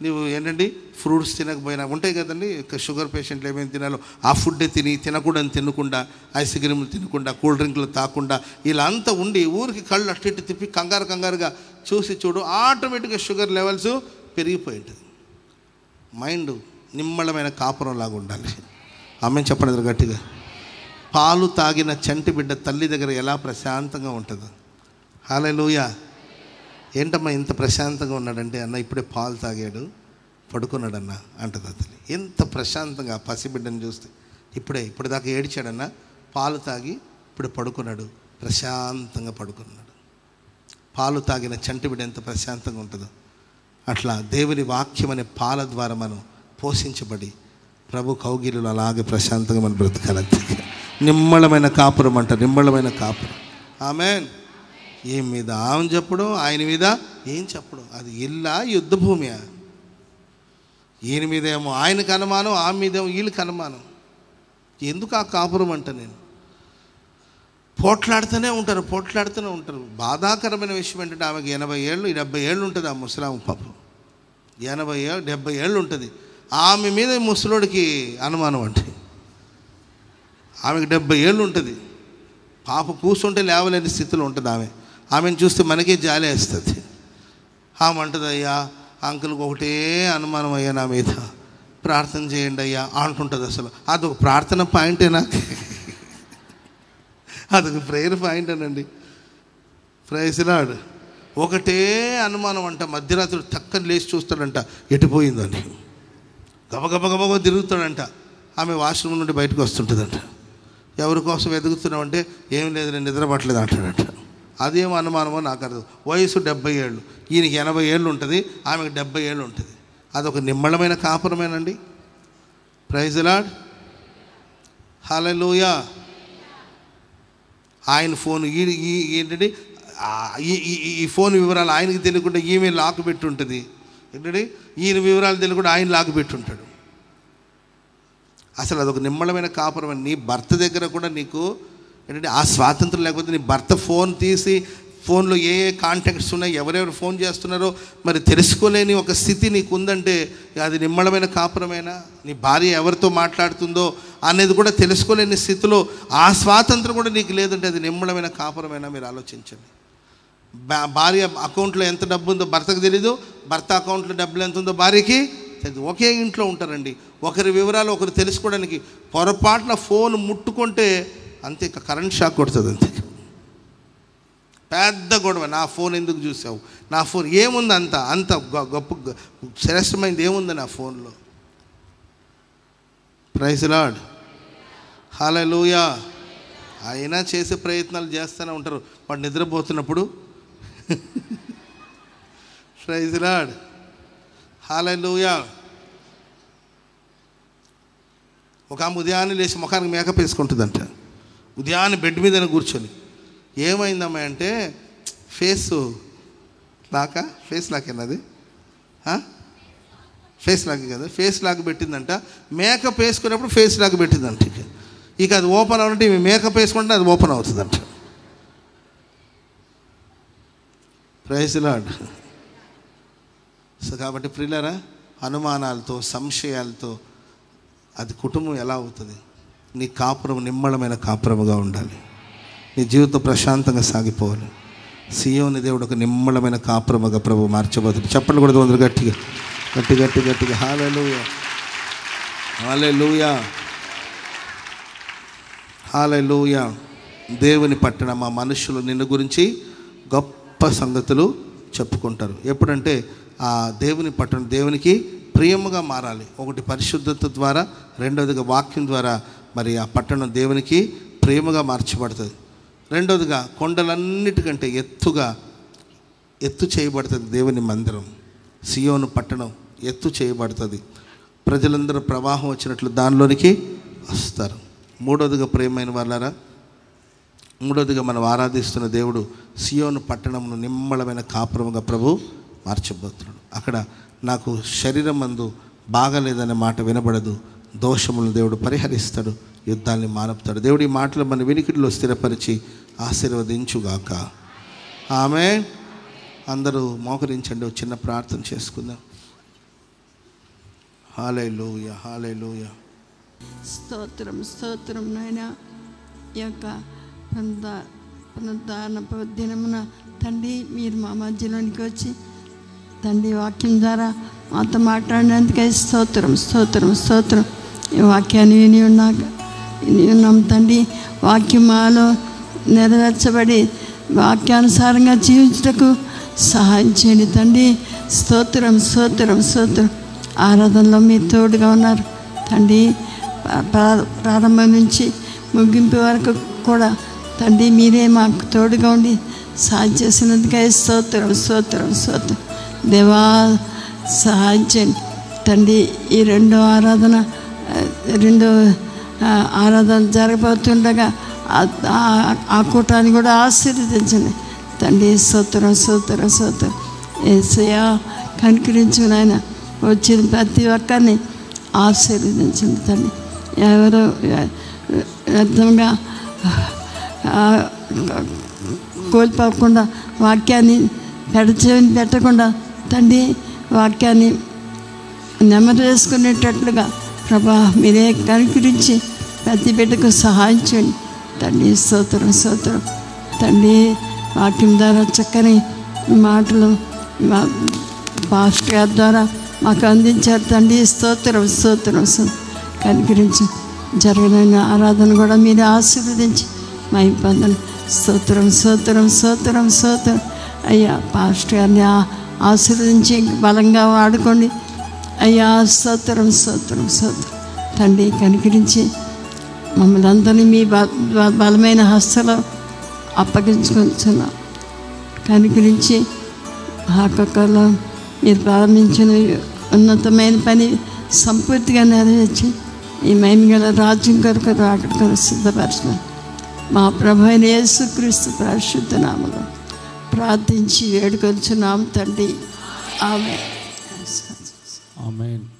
నువ్వు ఏంటండి ఫ్రూట్స్ తినకపోయినా ఉంటాయి కదండి. షుగర్ పేషెంట్లు ఏమేమి తినాలో ఆ ఫుడ్డే తినకూడని తినకుండా, ఐస్ క్రీములు తినకుండా, కూల్ డ్రింకులు తాకుండా, ఇలా అంతా ఉండి ఊరికి కళ్ళు అటు ఇటు తిప్పి కంగారుగా చూడు, ఆటోమేటిక్గా షుగర్ లెవెల్స్ పెరిగిపోయి ఉంటుంది. మైండ్ నిమ్మళమైన కాపురం లాగా ఉండాలి. ఆమెను చెప్పండి గట్టిగా. పాలు తాగిన చంటి బిడ్డ తల్లి దగ్గర ఎలా ప్రశాంతంగా ఉంటుందో. హల్లెలూయా. ఏంటమ్మా ఇంత ప్రశాంతంగా ఉన్నాడంటే, అన్న ఇప్పుడే పాలు తాగాడు పడుకున్నాడన్న అంటది తల్లి. ఎంత ప్రశాంతంగా పసిబిడ్డని చూస్తే, ఇప్పుడు దాకా ఏడిచాడన్న, పాలు తాగి ఇప్పుడు పడుకున్నాడు, ప్రశాంతంగా పడుకున్నాడు. పాలు తాగిన చంటి బిడ్డ ఎంత ప్రశాంతంగా ఉంటుందో, అట్లా దేవుని వాక్యం అనే పాల ద్వారా మనం పోషించబడి ప్రభు కౌగిలిలో అలాగే ప్రశాంతంగా మనం బ్రతకాలంతే. నిమ్మళమైన కాపురం అంట, నిమ్మళమైన కాపురం. ఆమేన్. ఏం మీద ఆమె చెప్పడం, ఆయన మీద ఏం చెప్పడం, అది ఇల్లా యుద్ధ భూమియా? ఈయన మీద ఏమో ఆయనకు అనుమానం, ఆమె మీదేమో వీళ్ళకి అనుమానం. ఎందుకు ఆ కాపురం అంట? నేను పోట్లాడుతూనే ఉంటారు. బాధాకరమైన విషయం ఏంటంటే, ఆమెకి 80 ఏళ్ళు 70 ఏళ్ళు ఉంటుంది ఆ ముసలాం పాపం. 70 ఏళ్ళు ఉంటుంది. ఆమె మీద ముసలోడికి అనుమానం అంటే. ఆమెకు 70 ఏళ్ళు ఉంటుంది. పాప కూర్చుంటే లేవలేని స్థితిలో ఉంటుంది ఆమెను చూస్తే మనకే జాలి వేస్తుంది. ఆమె అంటుంది, అయ్యా అంకుల్కి ఒకటే అనుమానం అయ్యా నా మీద, ప్రార్థన చేయండి అయ్యా అంటుంటుంది. అసలు అదొక ప్రార్థన పాయింటేనా? అదొక ప్రేయర్ పాయింటేనండి. Praise lord. ఒకటే అనుమానం అంట. మధ్యరాత్రి టక్కని లేచి చూస్తాడంట ఎటుపోయిందని. గబగబగబగ తిరుగుతాడంట. ఆమె వాష్రూమ్ నుండి బయటకు వస్తుంటుందంట. ఎవరి కోసం ఎదుగుతున్నామంటే ఏం లేదు, నేను నిద్రపట్టలేదు అంటాడంట. అదేమో అనుమానమో నాకు అర్థం. వయసు 70 ఏళ్ళు, ఈయనకి 80 ఏళ్ళు ఉంటుంది, ఆమెకు 70 ఏళ్ళు ఉంటుంది. అదొక నిమ్మళమైన కాపురమేనండి. Praise Lord. హల్లెలూయా. ఆయన ఫోన్ ఏంటండి, ఈ ఫోన్ వివరాలు ఆయనకి తెలియకుండా ఈమె లాక్ పెట్టి ఉంటుంది. ఏంటండి, ఈయన వివరాలు తెలియకుండా ఆయన లాక్ పెట్టుంటాడు. అసలు అదొక నిమ్మళమైన కాపురం. నీ భర్త దగ్గర కూడా నీకు ఏంటంటే ఆ స్వాతంత్రం లేకపోతే నీ భర్త ఫోన్ తీసి ఫోన్లో ఏ కాంటాక్ట్స్ ఉన్నాయి, ఎవరెవరు ఫోన్ చేస్తున్నారో మరి తెలుసుకోలేని ఒక స్థితి నీకు ఉందంటే అది నిమ్మళమైన కాపురమేనా? నీ భార్య ఎవరితో మాట్లాడుతుందో అనేది కూడా తెలుసుకోలేని స్థితిలో ఆ స్వాతంత్రం కూడా నీకు లేదంటే అది నిమ్మళమైన కాపురమేనా? మీరు ఆలోచించండి. భార్య అకౌంట్లో ఎంత డబ్బు ఉందో భర్తకు తెలీదు, భర్త అకౌంట్లో డబ్బులు ఎంత ఉందో భార్యకి తెలియదు. ఒకే ఇంట్లో ఉంటారండి. ఒకరి వివరాలు ఒకరు తెలుసుకోవడానికి పొరపాటున ఫోన్ ముట్టుకుంటే అంతే, ఇక కరెంట్ షాక్ కొడుతుంది. అంతే పెద్ద గొడవ. నా ఫోన్ ఎందుకు చూసావు, నా ఫోన్ ఏముంది, అంత గొప్ప శ్రేష్టమైనది ఏముంది నా ఫోన్లో? Praise Lord. హల్లెలూయా. అయినా చేసే ప్రయత్నాలు చేస్తూనే ఉంటారు వాడు నిద్రపోతున్నప్పుడు. Praise Lord. హల్లెలూయా. ఒక ఆమె ఉదయాన్నే లేచి ముఖానికి మేకప్ వేసుకుంటుందంట. ఉదయాన్నే బెడ్ మీద కూర్చొని ఏమైందమ్మా అంటే ఫేస్ లాక్ అన్నది ఫేస్ లాక్ కదా, ఫేస్ లాక్ పెట్టిందంట. మేకప్ వేసుకునేప్పుడు ఫేస్ లాక్ పెట్టిందంట. ఇక అది ఓపెన్ అవ్వాలంటే మేకప్ వేసుకుంటే అది ఓపెన్ అవుతుందంట. Praise lord. సో కాబట్టి ప్రియులారా, అనుమానాలతో సంశయాలతో అది కుటుంబం ఎలా అవుతుంది? నీ కాపురం నిమ్మళమైన కాపురముగా ఉండాలి. నీ జీవితం ప్రశాంతంగా సాగిపోవాలి. సియోని దేవుడు ఒక నిమ్మళమైన కాపురముగా ప్రభు మార్చబోతుంది. చెప్పండి కూడా అందరూ గట్టిగా గట్టి గట్టి గట్టిగా. హల్లెలూయా, హల్లెలూయా, హల్లెలూయా. దేవుని పట్టణ మా మనుషులు నిన్ను గురించి గొప్ప సంగతులు చెప్పుకుంటారు. ఎప్పుడంటే ఆ దేవుని పట్టణం దేవునికి ప్రియముగా మారాలి. ఒకటి పరిశుద్ధత ద్వారా, రెండవదిగా వాక్యం ద్వారా మరి ఆ పట్టణం దేవునికి ప్రేమగా మార్చబడుతుంది. రెండవదిగా కొండలన్నిటికంటే ఎత్తు చేయబడుతుంది దేవుని మందిరం. సియోను పట్టణం ఎత్తు చేయబడుతుంది. ప్రజలందరూ ప్రవాహం వచ్చినట్లు దానిలోనికి వస్తారు. మూడవదిగా ప్రియమైన వాళ్ళారా, మూడవదిగా మనం ఆరాధిస్తున్న దేవుడు సియోను పట్టణంను నిమ్మళమైన కాపురముగా ప్రభు మార్చబోతున్నాడు. అక్కడ నాకు శరీరం మందు బాగలేదనే మాట వినబడదు. దోషములను దేవుడు పరిహరిస్తాడు, యుద్ధాన్ని మానపుతాడు. దేవుడి మాటలు మన వినికిడిలో స్థిరపరిచి ఆశీర్వదించుగాక. ఆమేన్. అందరూ మోకరించండి, చిన్న ప్రార్థన చేసుకుందాం. హల్లెలూయా, హల్లెలూయా. స్తోత్రం, స్తోత్రం నాయనా. ఈ యొక్క పునరుద్ధారణ దినమున తండ్రి మీరు మా మధ్యలోనికి వచ్చి తండ్రి వాక్యం ద్వారా మాతో మాట్లాడినందుకే స్తోత్రం, స్తోత్రం, స్తోత్రం. ఈ వాక్యాన్ని విని ఉన్నాం తండ్రి. వాక్యం మాలో నెరవేర్చబడి వాక్యానుసారంగా జీవించుటకు సహాయం చేయండి తండ్రి. స్తోత్రం, స్తోత్రం, స్తోత్రం. ఆరాధనలో మీరు తోడుగా ఉన్నారు తండ్రి. ప్రారంభం నుంచి ముగింపు వరకు కూడా తండ్రి మీరే మాకు తోడుగా ఉండి సహాయం చేసినందుకే స్తోత్రం, స్తోత్రం, స్తోత్రం. దేవా సహాయం చేయండి తండ్రి. ఈ రెండో ఆరాధన జరగబోతుండగా ఆ కూటాన్ని కూడా ఆశీర్వదించండి తండ్రి. స్తోత్రం, స్తోత్రం, స్తోత్రం. యేసయ్యా కనికరించు నాయన. వచ్చిన ప్రతి ఒక్కరిని ఆశీర్వదించండి తండ్రి. ఎవరు వ్యర్థంగా కోల్పోకుండా వాక్యాన్ని పెట్టకుండా తండ్రి వాక్యాన్ని నెమ్మది వేసుకునేటట్లుగా ప్రభా మీరే కనికరించి ప్రతి బిడ్డకు సహాయం చేయండి తండ్రి. స్తోత్రం స్తోత్రం తండ్రి. వాక్యం ద్వారా చక్కని మాటలు పాస్టర్ గారి ద్వారా మాకు అందించారు తండ్రి. స్తోత్రం స్తోత్రం కనికరించి జరిగిన ఆరాధన కూడా మీరు ఆశీర్వదించి మహిమ పొందండి. స్తోత్రం స్తోత్రం స్తోత్రం స్తోత్రం అయ్యా. పాస్టర్ గారిని ఆశీర్వదించి బలంగా వాడుకోండి అయ్యా. స్తోత్రం స్తోత్రం స్తోత్రం తండ్రి. కనికరించి మమ్మల్ని అందరినీ మీ బలమైన హస్తలో అప్పగించుకుంటున్నాం. కనికరించి హాకలో మీరు ప్రారంభించిన ఉన్నతమైన పని సంపూర్తిగా నెరవేర్చి ఈ మహిమగల రాజ్యం కొరకు రాకడ కొరకు సిద్ధపరచడం మా ప్రభు అయిన యేసుక్రీస్తు పరిశుద్ధ నామములో ప్రార్థించి వేడుకొంచున్నాం తండ్రి. ఆమేన్. ఆమేన్.